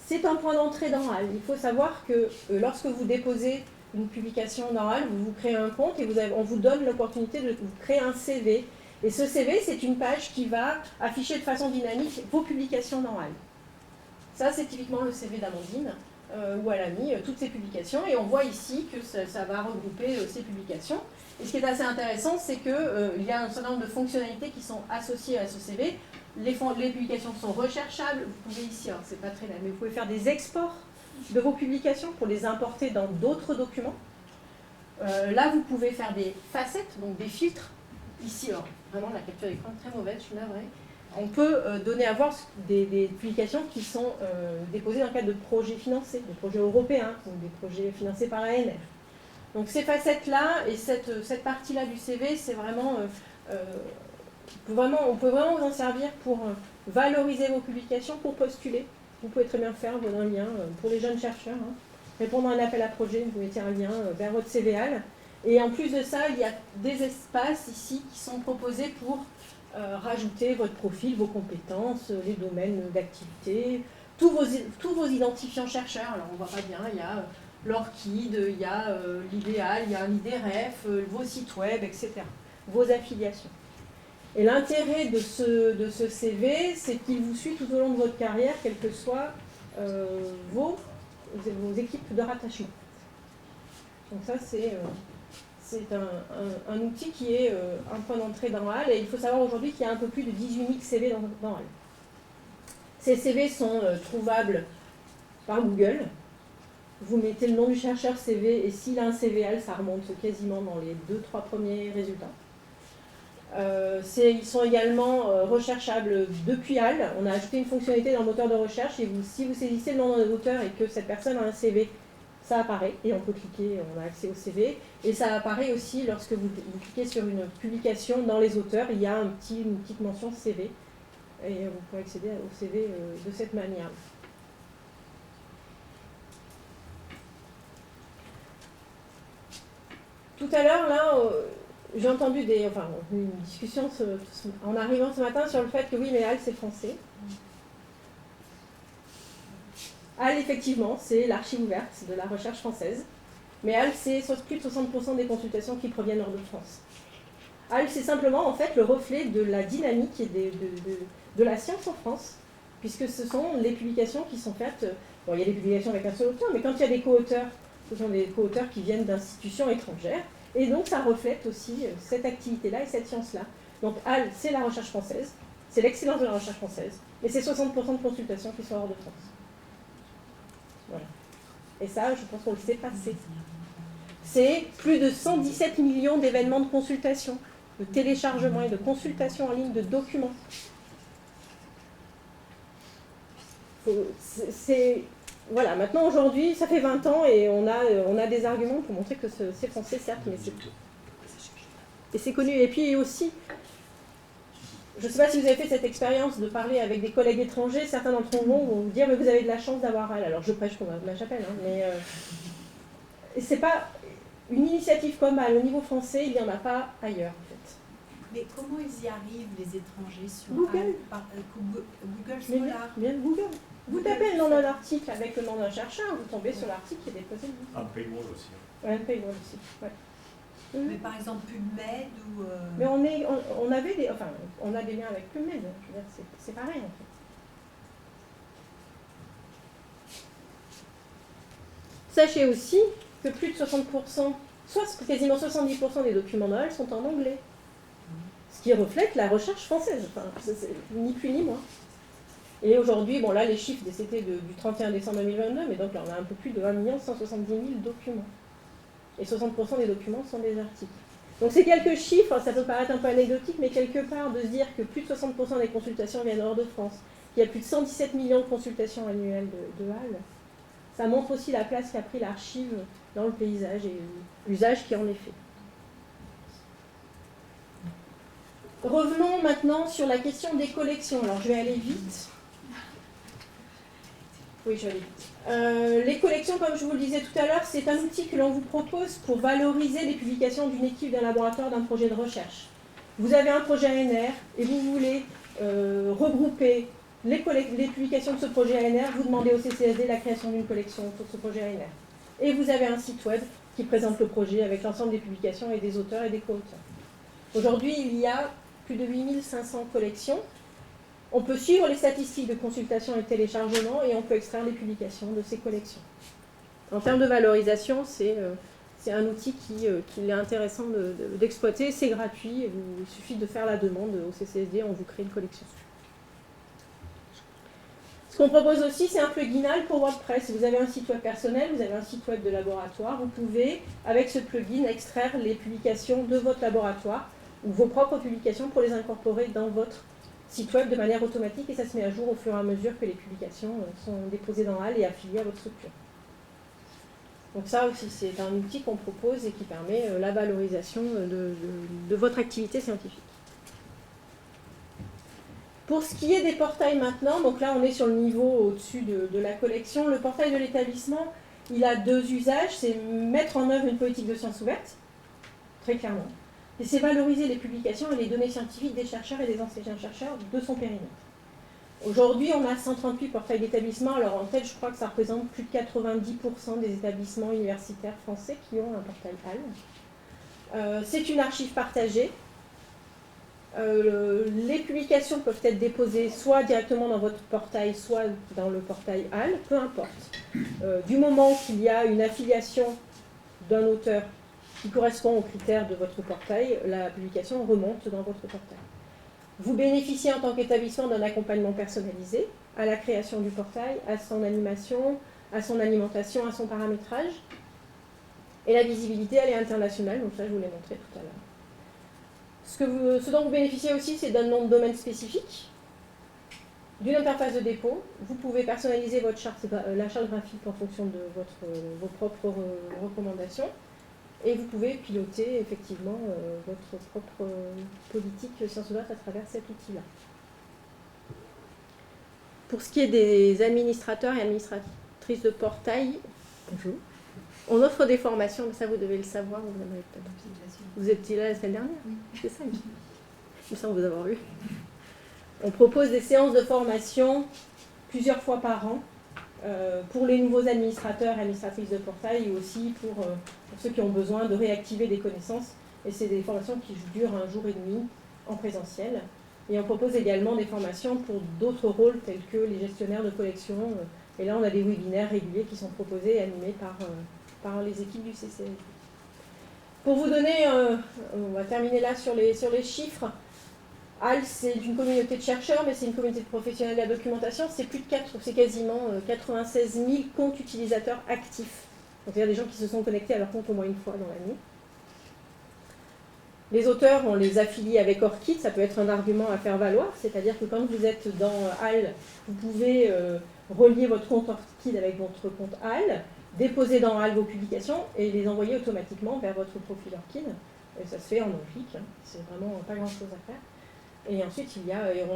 C'est un point d'entrée dans HAL. Il faut savoir que lorsque vous déposez une publication dans HAL, vous créez un compte et on vous donne l'opportunité de vous créer un CV. Et ce CV, c'est une page qui va afficher de façon dynamique vos publications dans HAL. Ça, c'est typiquement le CV d'Amandine, où elle a mis toutes ses publications. Et on voit ici que ça va regrouper ces publications. Et ce qui est assez intéressant, c'est qu'il y a un certain nombre de fonctionnalités qui sont associées à ce CV. Les publications sont recherchables. Vous pouvez ici, alors c'est pas très là, mais vous pouvez faire des exports de vos publications pour les importer dans d'autres documents. Là, vous pouvez faire des facettes, donc des filtres. Ici, alors, vraiment, la capture d'écran est très mauvaise, je suis navrée. On peut donner à voir des publications qui sont déposées dans le cadre de projets financés, des projets européens ou des projets financés par l'ANR. Donc ces facettes-là et cette partie-là du CV, c'est vraiment, on peut vraiment vous en servir pour valoriser vos publications, pour postuler. Vous pouvez très bien faire un lien pour les jeunes chercheurs. Hein. Répondre à un appel à projet, vous mettez un lien vers votre CVAL. Et en plus de ça, il y a des espaces ici qui sont proposés pour rajouter votre profil, vos compétences, les domaines d'activité, tous vos identifiants chercheurs. Alors on voit pas bien, il y a l'ORCID, il y a l'idéal, il y a un IDREF, vos sites web, etc. Vos affiliations. Et l'intérêt de ce CV, c'est qu'il vous suit tout au long de votre carrière, quelles que soient vos équipes de rattachement. Donc ça, c'est un outil qui est un point d'entrée dans HAL, et il faut savoir aujourd'hui qu'il y a un peu plus de 18 000 CV dans HAL. Ces CV sont trouvables par Google. Vous mettez le nom du chercheur CV, et s'il a un CVAL, ça remonte quasiment dans les 2-3 premiers résultats. Ils sont également recherchables depuis HAL. On a ajouté une fonctionnalité dans le moteur de recherche, et si vous saisissez le nom d'un auteur et que cette personne a un CV, ça apparaît, et on peut cliquer, on a accès au CV, et ça apparaît aussi lorsque vous cliquez sur une publication dans les auteurs, il y a une petite mention CV, et vous pouvez accéder au CV de cette manière. Tout à l'heure, là, j'ai entendu une discussion en arrivant ce matin sur le fait que oui, mais HAL, c'est français. HAL, effectivement, c'est l'archive ouverte de la recherche française. Mais HAL, c'est plus de 60% des consultations qui proviennent hors de France. HAL, c'est simplement, en fait, le reflet de la dynamique et de la science en France, puisque ce sont les publications qui sont faites. Bon, il y a des publications avec un seul auteur, mais quand il y a des co-auteurs, ce sont des co-auteurs qui viennent d'institutions étrangères. Et donc, ça reflète aussi cette activité-là et cette science-là. Donc, HAL, c'est la recherche française, c'est l'excellence de la recherche française, et c'est 60% de consultations qui sont hors de France. Voilà. Et ça, je pense qu'on le sait passer. C'est plus de 117 millions d'événements de consultation, de téléchargement et de consultation en ligne de documents. Voilà, maintenant aujourd'hui, ça fait 20 ans et on a des arguments pour montrer que c'est français, certes, mais c'est tout. Et c'est connu. Et puis aussi, je ne sais pas si vous avez fait cette expérience de parler avec des collègues étrangers, certains d'entre vous vont vous dire, mais vous avez de la chance d'avoir HAL. Alors je prêche pour ma chapelle, hein, mais c'est pas une initiative comme HAL au niveau français, il n'y en a pas ailleurs en fait. Mais comment ils y arrivent, les étrangers, sur Google. Google Scholar? Bien Google. Vous tapez le nom d'un article avec le nom d'un chercheur, vous tombez sur l'article qui est déposé. Un paywall aussi. Ouais, un paywall aussi. Ouais. Mais par exemple PubMed ou... Mais on a des liens avec PubMed, je veux dire, c'est pareil en fait. Sachez aussi que plus de 60%, quasiment 70% des documents de HAL sont en anglais. Ce qui reflète la recherche française, c'est ni plus ni moins. Et aujourd'hui, bon là les chiffres c'était du 31 décembre 2022, mais donc là on a un peu plus de 1 170 000 documents. Et 60% des documents sont des articles. Donc c'est quelques chiffres, ça peut paraître un peu anecdotique, mais quelque part de se dire que plus de 60% des consultations viennent hors de France, qu'il y a plus de 117 millions de consultations annuelles de HAL, ça montre aussi la place qu'a pris l'archive dans le paysage et l'usage qui en est fait. Revenons maintenant sur la question des collections. Alors je vais aller vite. Oui, je vais aller vite. Les collections, comme je vous le disais tout à l'heure, c'est un outil que l'on vous propose pour valoriser les publications d'une équipe, d'un laboratoire, d'un projet de recherche. Vous avez un projet ANR et vous voulez regrouper les publications de ce projet ANR, vous demandez au CCSD la création d'une collection pour ce projet ANR. Et vous avez un site web qui présente le projet avec l'ensemble des publications et des auteurs et des co-auteurs. Aujourd'hui, il y a plus de 8500 collections. On peut suivre les statistiques de consultation et de téléchargement et on peut extraire les publications de ces collections. En termes de valorisation, c'est un outil qu'il est intéressant d'exploiter. C'est gratuit, il suffit de faire la demande au CCSD, on vous crée une collection. Ce qu'on propose aussi, c'est un plugin AL pour WordPress. Si vous avez un site web personnel, vous avez un site web de laboratoire, vous pouvez, avec ce plugin, extraire les publications de votre laboratoire ou vos propres publications pour les incorporer dans votre site web de manière automatique et ça se met à jour au fur et à mesure que les publications sont déposées dans AL et affiliées à votre structure. Donc ça aussi, c'est un outil qu'on propose et qui permet la valorisation de votre activité scientifique. Pour ce qui est des portails maintenant, donc là on est sur le niveau au-dessus de la collection, le portail de l'établissement, il a deux usages, c'est mettre en œuvre une politique de sciences ouvertes, très clairement, et c'est valoriser les publications et les données scientifiques des chercheurs et des enseignants-chercheurs de son périmètre. Aujourd'hui, on a 138 portails d'établissement, alors en tête, je crois que ça représente plus de 90% des établissements universitaires français qui ont un portail HAL. C'est une archive partagée. Les publications peuvent être déposées soit directement dans votre portail, soit dans le portail HAL, peu importe. Du moment qu'il y a une affiliation d'un auteur qui correspond aux critères de votre portail, la publication remonte dans votre portail. Vous bénéficiez en tant qu'établissement d'un accompagnement personnalisé à la création du portail, à son animation, à son alimentation, à son paramétrage. Et la visibilité, elle est internationale, donc ça je vous l'ai montré tout à l'heure. Ce dont vous bénéficiez aussi, c'est d'un nom de domaine spécifique, d'une interface de dépôt. Vous pouvez personnaliser votre la charte graphique en fonction de vos propres recommandations. Et vous pouvez piloter effectivement votre propre politique sciences ouvertes à travers cet outil-là. Pour ce qui est des administrateurs et administratrices de portail, bonjour. On offre des formations, mais ça vous devez le savoir, vous étiez là la semaine dernière? Oui. C'est ça, il me semble vous avoir vu. On propose des séances de formation plusieurs fois par an pour les nouveaux administrateurs et administratrices de portail et aussi pour ceux qui ont besoin de réactiver des connaissances. Et c'est des formations qui durent un jour et demi en présentiel. Et on propose également des formations pour d'autres rôles tels que les gestionnaires de collection. Et là, on a des webinaires réguliers qui sont proposés et animés par les équipes du CCLD. Pour vous donner, on va terminer là sur les chiffres. HAL, c'est une communauté de chercheurs, mais c'est une communauté de professionnels de la documentation. C'est quasiment 96 000 comptes utilisateurs actifs. Donc, il y a des gens qui se sont connectés à leur compte au moins une fois dans l'année. Les auteurs, on les affilie avec ORCID, ça peut être un argument à faire valoir, c'est-à-dire que quand vous êtes dans HAL, vous pouvez relier votre compte ORCID avec votre compte HAL, déposer dans HAL vos publications et les envoyer automatiquement vers votre profil ORCID. Et ça se fait en un clic, hein. C'est vraiment pas grand-chose à faire. Et ensuite,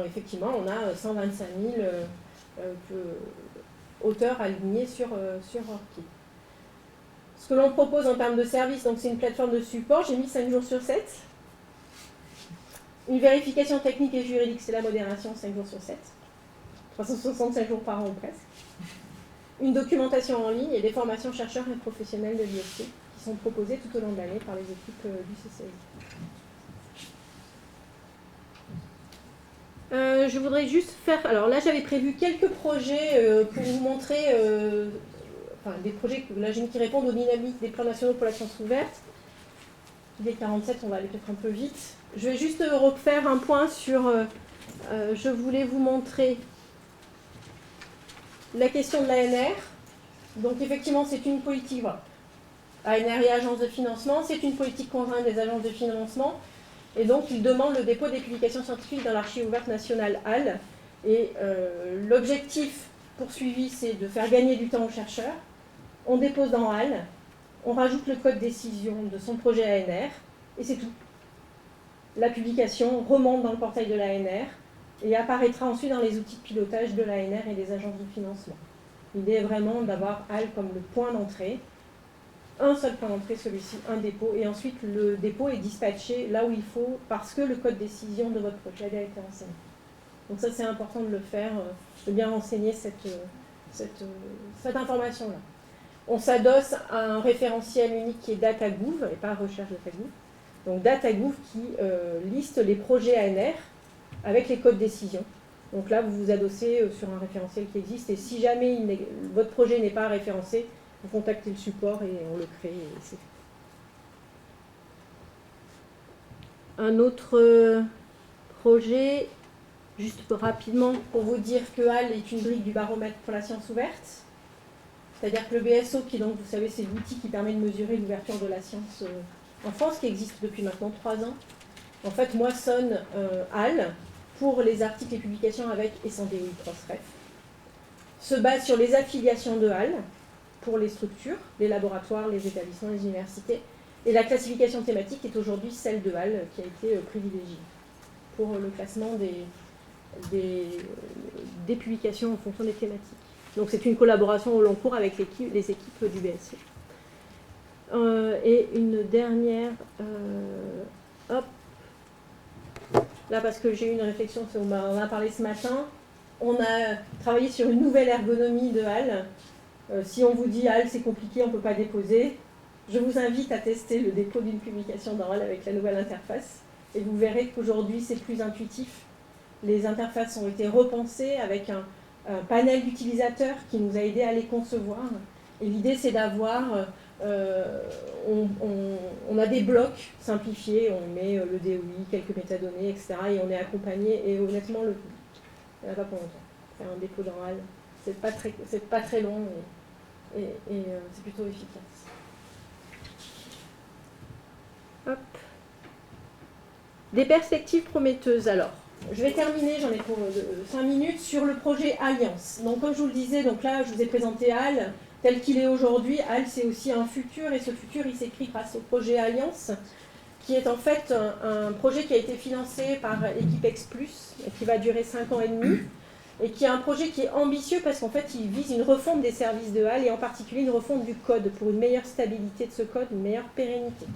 effectivement, on a 125 000 auteurs alignés sur ORCID. Ce que l'on propose en termes de service, donc c'est une plateforme de support, j'ai mis 5 jours sur 7. Une vérification technique et juridique, c'est la modération, 5 jours sur 7. 365 jours par an ou presque. Une documentation en ligne et des formations chercheurs et professionnels de l'IFC qui sont proposées tout au long de l'année par les équipes du CCLD. Je voudrais juste faire... Alors là, j'avais prévu quelques projets pour vous montrer... des projets là, qui répondent aux dynamiques des plans nationaux pour la science ouverte. Il est 47, on va aller peut-être un peu vite. Je vais juste refaire un point sur... je voulais vous montrer la question de l'ANR. Donc effectivement, c'est une politique... Voilà. ANR et agences de financement, c'est une politique conjointe des agences de financement. Et donc, il demande le dépôt des publications scientifiques dans l'archive ouverte nationale HAL. Et l'objectif poursuivi, c'est de faire gagner du temps aux chercheurs. On dépose dans HAL, on rajoute le code décision de son projet ANR, et c'est tout. La publication remonte dans le portail de l'ANR et apparaîtra ensuite dans les outils de pilotage de l'ANR et des agences de financement. L'idée est vraiment d'avoir HAL comme le point d'entrée. Un seul point d'entrée, celui-ci, un dépôt, et ensuite le dépôt est dispatché là où il faut parce que le code décision de votre projet a été renseigné. Donc ça, c'est important de le faire, de bien renseigner cette information-là. On s'adosse à un référentiel unique qui est DataGouv, et pas recherche DataGouv. Donc DataGouv qui liste les projets ANR avec les codes décision. Donc là, vous vous adossez sur un référentiel qui existe, et si jamais votre projet n'est pas référencé, vous contactez le support et on le crée et c'est fait. Un autre projet, juste rapidement pour vous dire que HAL est une brique du baromètre pour la science ouverte. C'est-à-dire que le BSO, qui donc, vous savez, c'est l'outil qui permet de mesurer l'ouverture de la science en France, qui existe depuis maintenant 3 ans, en fait, moissonne HAL pour les articles et publications avec et sans DOI Crossref, se base sur les affiliations de HAL pour les structures, les laboratoires, les établissements, les universités, et la classification thématique est aujourd'hui celle de HAL qui a été privilégiée pour le classement des publications en fonction des thématiques. Donc c'est une collaboration au long cours avec les équipes du BSO. Et une dernière... hop. Là, parce que j'ai eu une réflexion, on en a parlé ce matin, on a travaillé sur une nouvelle ergonomie de HAL. Si on vous dit HAL c'est compliqué, on ne peut pas déposer, je vous invite à tester le dépôt d'une publication dans HAL avec la nouvelle interface. Et vous verrez qu'aujourd'hui c'est plus intuitif. Les interfaces ont été repensées avec un panel d'utilisateurs qui nous a aidé à les concevoir. Et l'idée c'est d'avoir... on a des blocs simplifiés, on met le DOI, quelques métadonnées, etc. Et on est accompagné, et honnêtement, il n'y en a pas pour longtemps. Faire un dépôt dans HAL, c'est pas très long et c'est plutôt efficace. Hop. Des perspectives prometteuses. Alors, je vais terminer, j'en ai pour 5 minutes, sur le projet Alliance. Donc, comme je vous le disais, donc là, je vous ai présenté HAL tel qu'il est aujourd'hui. HAL, c'est aussi un futur, et ce futur, il s'écrit grâce au projet Alliance, qui est en fait un projet qui a été financé par Equipex Plus, et qui va durer 5 ans et demi, et qui est un projet qui est ambitieux parce qu'en fait, il vise une refonte des services de HAL, et en particulier une refonte du code, pour une meilleure stabilité de ce code, une meilleure pérennité.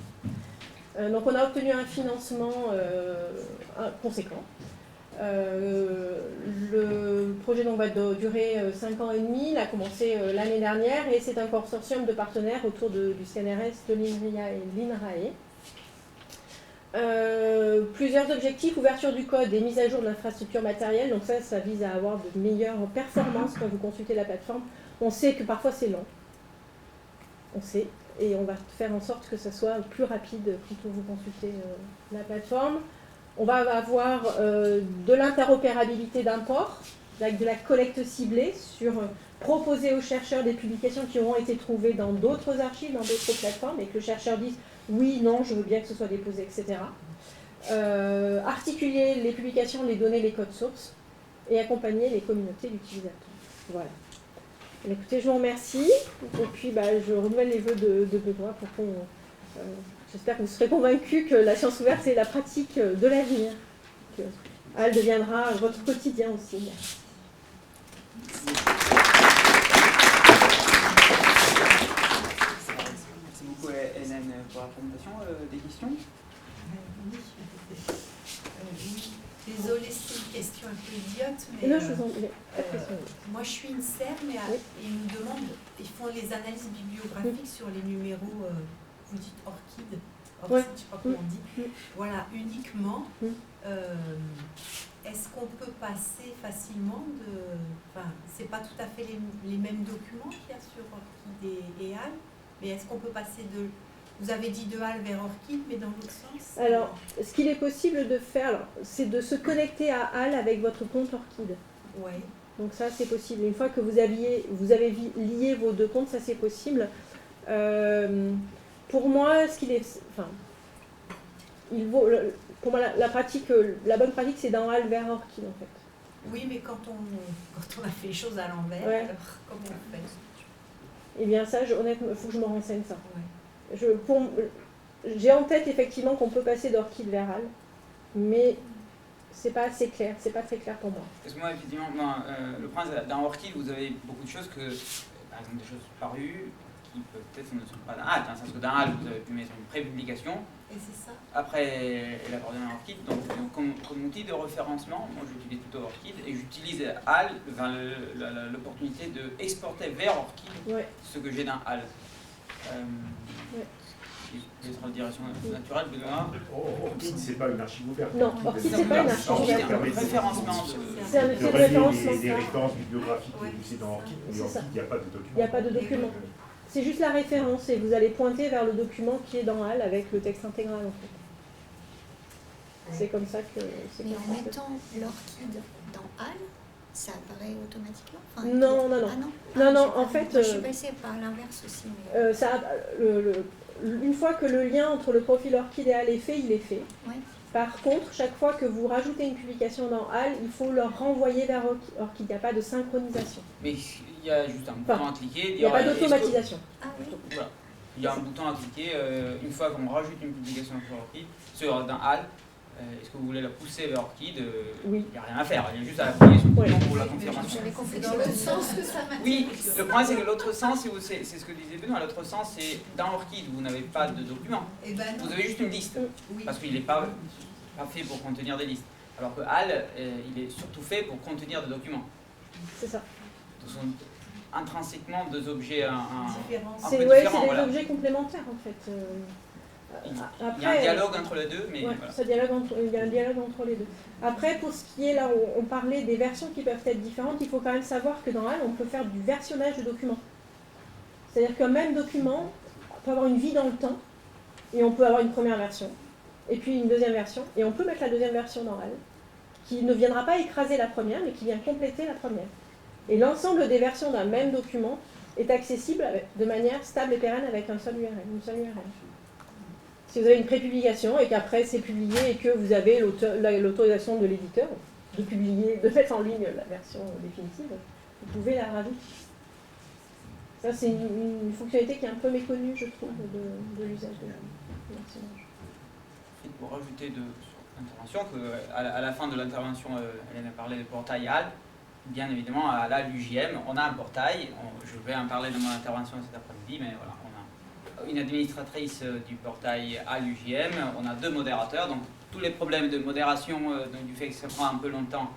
Donc on a obtenu un financement conséquent. Le projet donc, va durer 5 ans et demi, il a commencé l'année dernière, et c'est un consortium de partenaires autour du CNRS, de l'INRIA et de l'INRAE. Plusieurs objectifs: ouverture du code et mise à jour de l'infrastructure matérielle. Donc ça vise à avoir de meilleures performances quand vous consultez la plateforme. On sait que parfois c'est lent, on sait, et on va faire en sorte que ça soit plus rapide quand vous consultez la plateforme. On va avoir de l'interopérabilité d'import, avec de la collecte ciblée, proposer aux chercheurs des publications qui auront été trouvées dans d'autres archives, dans d'autres plateformes, et que le chercheur dise oui, non, je veux bien que ce soit déposé, etc. Articuler les publications, les données, les codes sources, et accompagner les communautés d'utilisateurs. Voilà. Écoutez, je vous remercie, et puis je renouvelle les vœux de Benoît pour qu'on... j'espère que vous serez convaincus que la science ouverte est la pratique de l'avenir. Elle deviendra votre quotidien aussi. Merci. Merci beaucoup Hélène pour la présentation. Des questions? Désolée, c'est une question un peu idiote, mais Non, je vous en moi je suis une CERM et ils nous demandent, ils font les analyses bibliographiques sur les numéros, vous dites Orchid, je ne sais pas comment on dit, voilà, uniquement. Est-ce qu'on peut passer facilement enfin, c'est pas tout à fait les mêmes documents qu'il y a sur Orchid et HAL, mais est-ce qu'on peut passer vous avez dit de HAL vers Orchid, mais dans l'autre sens? Alors, ce qu'il est possible de faire, c'est de se connecter à HAL avec votre compte Orchid. Oui. Donc ça, c'est possible. Une fois que vous avez lié vos deux comptes, ça c'est possible. Pour moi, pour moi, la bonne pratique, c'est dans HAL vers Orchid, en fait. Oui, mais quand on a fait les choses à l'envers, alors comment on fait? Eh bien ça, honnêtement, il faut que je me renseigne ça. Ouais. J'ai en tête effectivement qu'on peut passer d'Orchid vers HAL, mais c'est pas assez clair, c'est pas très clair pour moi. Parce que moi, effectivement, le problème, dans Orchid, vous avez beaucoup de choses par exemple, des choses parues, qui peut-être ne sont pas dans HAL. Parce que dans HAL, vous avez pu mettre une pré-publication. Et c'est ça. Après, élaborer dans Orchid. Donc, comme outil de référencement, moi j'utilise plutôt Orchid, et j'utilise HAL, l'opportunité d'exporter vers Orchid ce que j'ai dans HAL. Je vais être en direction naturelle, Benoît. Orchid, c'est pas une archive ouverte. Non, Orchid, c'est pas une archive ouverte. C'est un référencement. C'est un référencement. Des références bibliographiques, c'est dans Orchid, mais Orchid, il n'y a pas de document. Il n'y a pas de document. C'est juste la référence, et vous allez pointer vers le document qui est dans HAL avec le texte intégral, en fait. C'est comme ça que c'est. Mais en mettant l'orchide dans HAL, ça apparaît automatiquement. Enfin, Non, non, non. Ah non. Non, non, J'ai en pas- fait, moi, je suis passée par l'inverse aussi. Mais... une fois que le lien entre le profil orchide et HAL est fait, il est fait. Ouais. Par contre, chaque fois que vous rajoutez une publication dans HAL, il faut leur renvoyer vers Orchid. Il n'y a pas de synchronisation. Mais il y a juste un bouton à cliquer. Il n'y a pas d'automatisation. Ah oui. Voilà. Il y a un bouton à cliquer. Une fois qu'on rajoute une publication sur Orchid, dans HAL, est-ce que vous voulez la pousser vers Orchid? Oui. Il n'y a rien à faire. Il y a juste à appuyer sur le bouton pour la confirmation. J'avais compris Dans le sens que ça m'intéresse. Oui, le problème c'est que l'autre sens, c'est ce que disait Benoît, l'autre sens c'est dans Orchid, vous n'avez pas de document. Eh ben non. Vous avez juste une liste. Oui. Parce qu'il n'est pas fait pour contenir des listes. Alors que HAL, il est surtout fait pour contenir des documents. C'est ça. Ce sont intrinsèquement deux objets Différence. un C'est peu des différents. Voilà. objets complémentaires en fait. Il y a Après, un dialogue entre les deux, mais ouais, voilà. il y a un dialogue entre les deux. Après, pour ce qui est là, on parlait des versions qui peuvent être différentes, il faut quand même savoir que dans HAL, on peut faire du versionnage de documents. C'est-à-dire qu'un même document peut avoir une vie dans le temps, et on peut avoir une première version, et puis une deuxième version, et on peut mettre la deuxième version dans HAL, qui ne viendra pas écraser la première, mais qui vient compléter la première. Et l'ensemble des versions d'un même document est accessible de manière stable et pérenne avec un seul URL, une seule URL. Si vous avez une prépublication et qu'après c'est publié et que vous avez l'autorisation de l'éditeur de publier, de mettre en ligne la version définitive, vous pouvez la rajouter. Ça, c'est une fonctionnalité qui est un peu méconnue, je trouve, de l'usage de versionnage. Pour rajouter de l'intervention, qu'à la fin de l'intervention, Hélène a parlé du portail HAL. Bien évidemment, à l'UJM, on a un portail. Je vais en parler dans mon intervention cet après-midi, mais voilà, on a une administratrice du portail à l'UJM, on a 2 modérateurs, donc tous les problèmes de modération, donc du fait que ça prend un peu longtemps,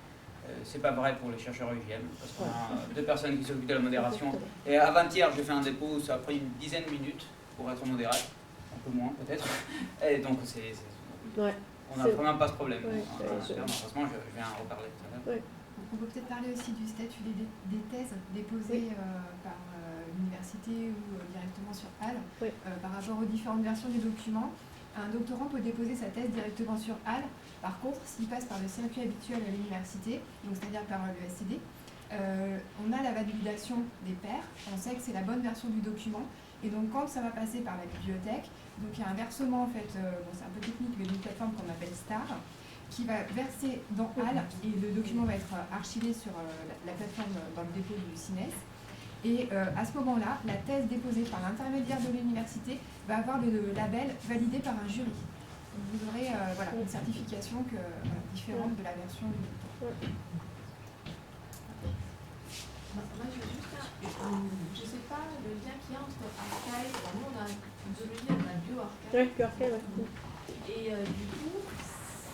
c'est pas vrai pour les chercheurs UJM, parce qu'on a 2 personnes qui s'occupent de la modération. Et avant-hier, j'ai fait un dépôt, ça a pris une dizaine de minutes pour être modéré, un peu moins peut-être. Et donc on n'a vraiment pas ce problème. Malheureusement, je viens en reparler tout à l'heure. On peut peut-être parler aussi du statut des thèses déposées par l'université ou directement sur HAL par rapport aux différentes versions du document. Un doctorant peut déposer sa thèse directement sur HAL. Par contre, s'il passe par le circuit habituel à l'université, donc c'est-à-dire par le SCD, on a la validation des pairs. On sait que c'est la bonne version du document. Et donc quand ça va passer par la bibliothèque, donc il y a un versement en fait, c'est un peu technique, mais d'une plateforme qu'on appelle STAR, qui va verser dans HAL et le document va être archivé sur la plateforme dans le dépôt du CINES. Et à ce moment-là, la thèse déposée par l'intermédiaire de l'université va avoir le label validé par un jury. Donc vous aurez une certification différente de la version du document. Moi, je veux juste je ne sais pas le lien qu'il y a entre archive, nous on a une biologie, on a bioarchive. Oui, bioarchive, oui. Et du coup,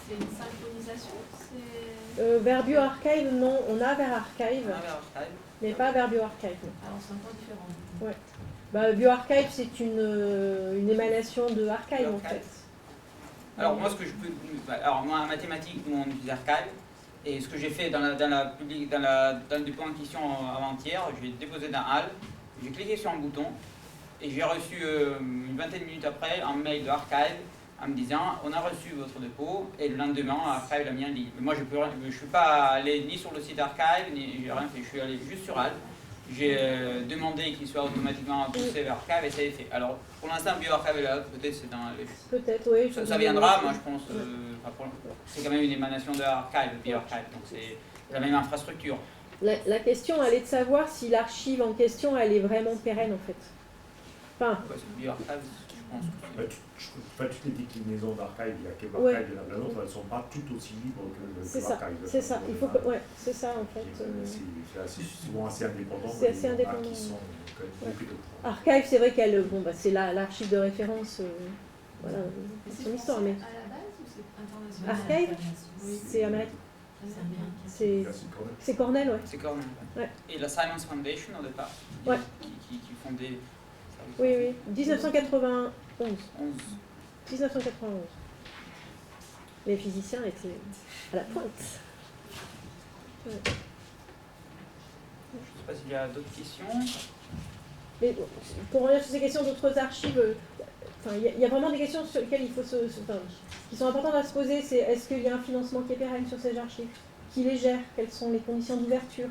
c'est une synchronisation, vers bioarchive, non, on a vers archive, mais pas vers bioarchive. Alors c'est encore différent. Ouais. Bioarchive, c'est une émanation de archive en fait. Alors moi, ce que je peux, alors moi en mathématiques, nous on utilise archive. Et ce que j'ai fait dans le dépôt en question avant-hier, j'ai déposé dans HAL, j'ai cliqué sur un bouton et j'ai reçu une vingtaine de minutes après un mail de Archive en me disant on a reçu votre dépôt et le lendemain Archive l'a mis en ligne. Mais moi je ne suis pas allé ni sur le site Archive, ni j'ai rien fait, je suis allé juste sur HAL. J'ai demandé qu'il soit automatiquement poussé vers Archive et ça a été fait. Alors pour l'instant BioArchive est là, peut-être c'est dans les... Peut-être, oui. Ça viendra, moi je pense, c'est quand même une émanation de Archive, BioArchive, donc c'est la même infrastructure. La question, elle est de savoir si l'archive en question, elle est vraiment pérenne en fait. Enfin, BioArchive, je pense. Toutes les déclinaisons d'archive, il y a quelques archives de la nôtre, elles ne sont pas toutes aussi libres que l'archive. C'est ça, il faut que, c'est ça en fait. C'est souvent assez indépendant. C'est assez indépendant. Qui sont Archive, c'est vrai qu'elle, c'est l'archive de référence, voilà, C'est son histoire. Mais... Mais à la base ou c'est international? Archive, c'est américain. C'est Cornell, ouais. C'est Cornell. Ouais. Et la Science Foundation au départ, qui fondait. Oui, 1991. 1991. Les physiciens étaient à la pointe. Ouais. Je ne sais pas s'il y a d'autres questions. Mais pour revenir sur ces questions d'autres archives, enfin, il y a vraiment des questions sur lesquelles il faut qui sont importantes à se poser. C'est est-ce qu'il y a un financement qui est pérenne sur ces archives? Qui les gère? Quelles sont les conditions d'ouverture?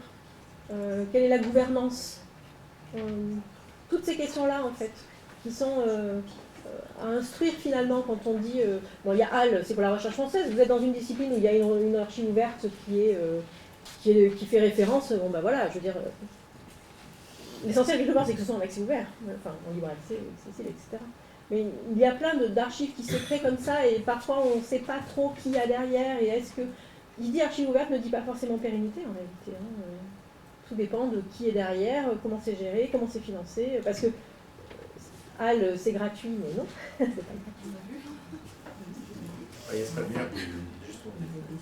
Quelle est la gouvernance? Toutes ces questions-là, en fait, qui sont à instruire finalement quand on dit... bon, il y a HAL, c'est pour la recherche française. Vous êtes dans une discipline où il y a une archive ouverte qui fait référence. Bon, ben voilà, je veux dire... l'essentiel, quelque part, c'est que ce soit en accès ouvert, enfin, en libre accès, accessible, etc. Mais il y a plein d'archives qui se créent comme ça, et parfois, on ne sait pas trop qui y a derrière, et est-ce que... Il dit archive ouverte ne dit pas forcément pérennité, en réalité. Hein. Tout dépend de qui est derrière, comment c'est géré, comment c'est financé, parce que HAL, c'est gratuit, mais non, c'est pas gratuit. Il y a cette manière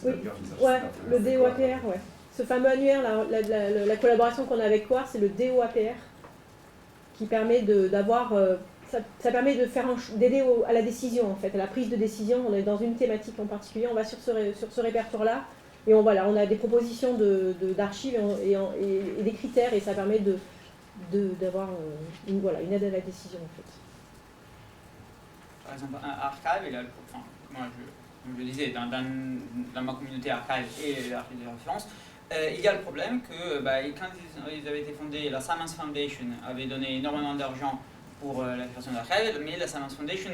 Oui, ouais, le DOAPR, ouais. Ce fameux annuaire, la collaboration qu'on a avec Coire, c'est le DOAPR, qui permet d'avoir... ça permet d'aider à la décision, en fait, à la prise de décision. On est dans une thématique en particulier, on va sur ce répertoire-là, et on a des propositions d'archives et des critères, et ça permet d'avoir une aide à la décision, en fait. Par exemple, un archive, moi comme je le disais, dans ma communauté archive et archive de référence, il y a le problème que quand ils avaient été fondés, la Simons Foundation avait donné énormément d'argent pour la création d'archives, mais la Simons Foundation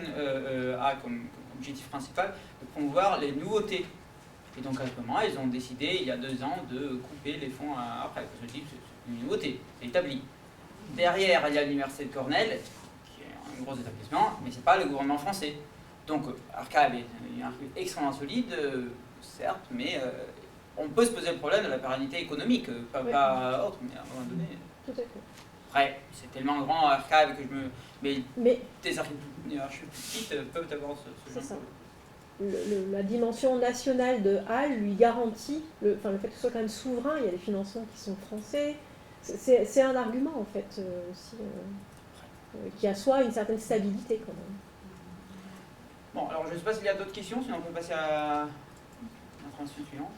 a comme objectif principal de promouvoir les nouveautés. Et donc à ce moment, ils ont décidé, il y a 2 ans, de couper les fonds à archives. Parce que c'est une nouveauté, c'est établi. Derrière, il y a l'université de Cornell, qui est un gros établissement, mais ce n'est pas le gouvernement français. Donc archive est un archive extrêmement solide, certes, mais on peut se poser le problème de la pérennité économique, pas autre, mais à un moment donné. Tout à fait. Après, c'est tellement grand archive que mais des archives plus petites peuvent avoir ce genre de problème. La dimension nationale de HAL lui garantit, le fait que ce soit quand même souverain, il y a des financements qui sont français, c'est un argument en fait aussi, qui assoit une certaine stabilité quand même. Bon, alors je ne sais pas s'il y a d'autres questions, sinon on peut passer à la transition suivante.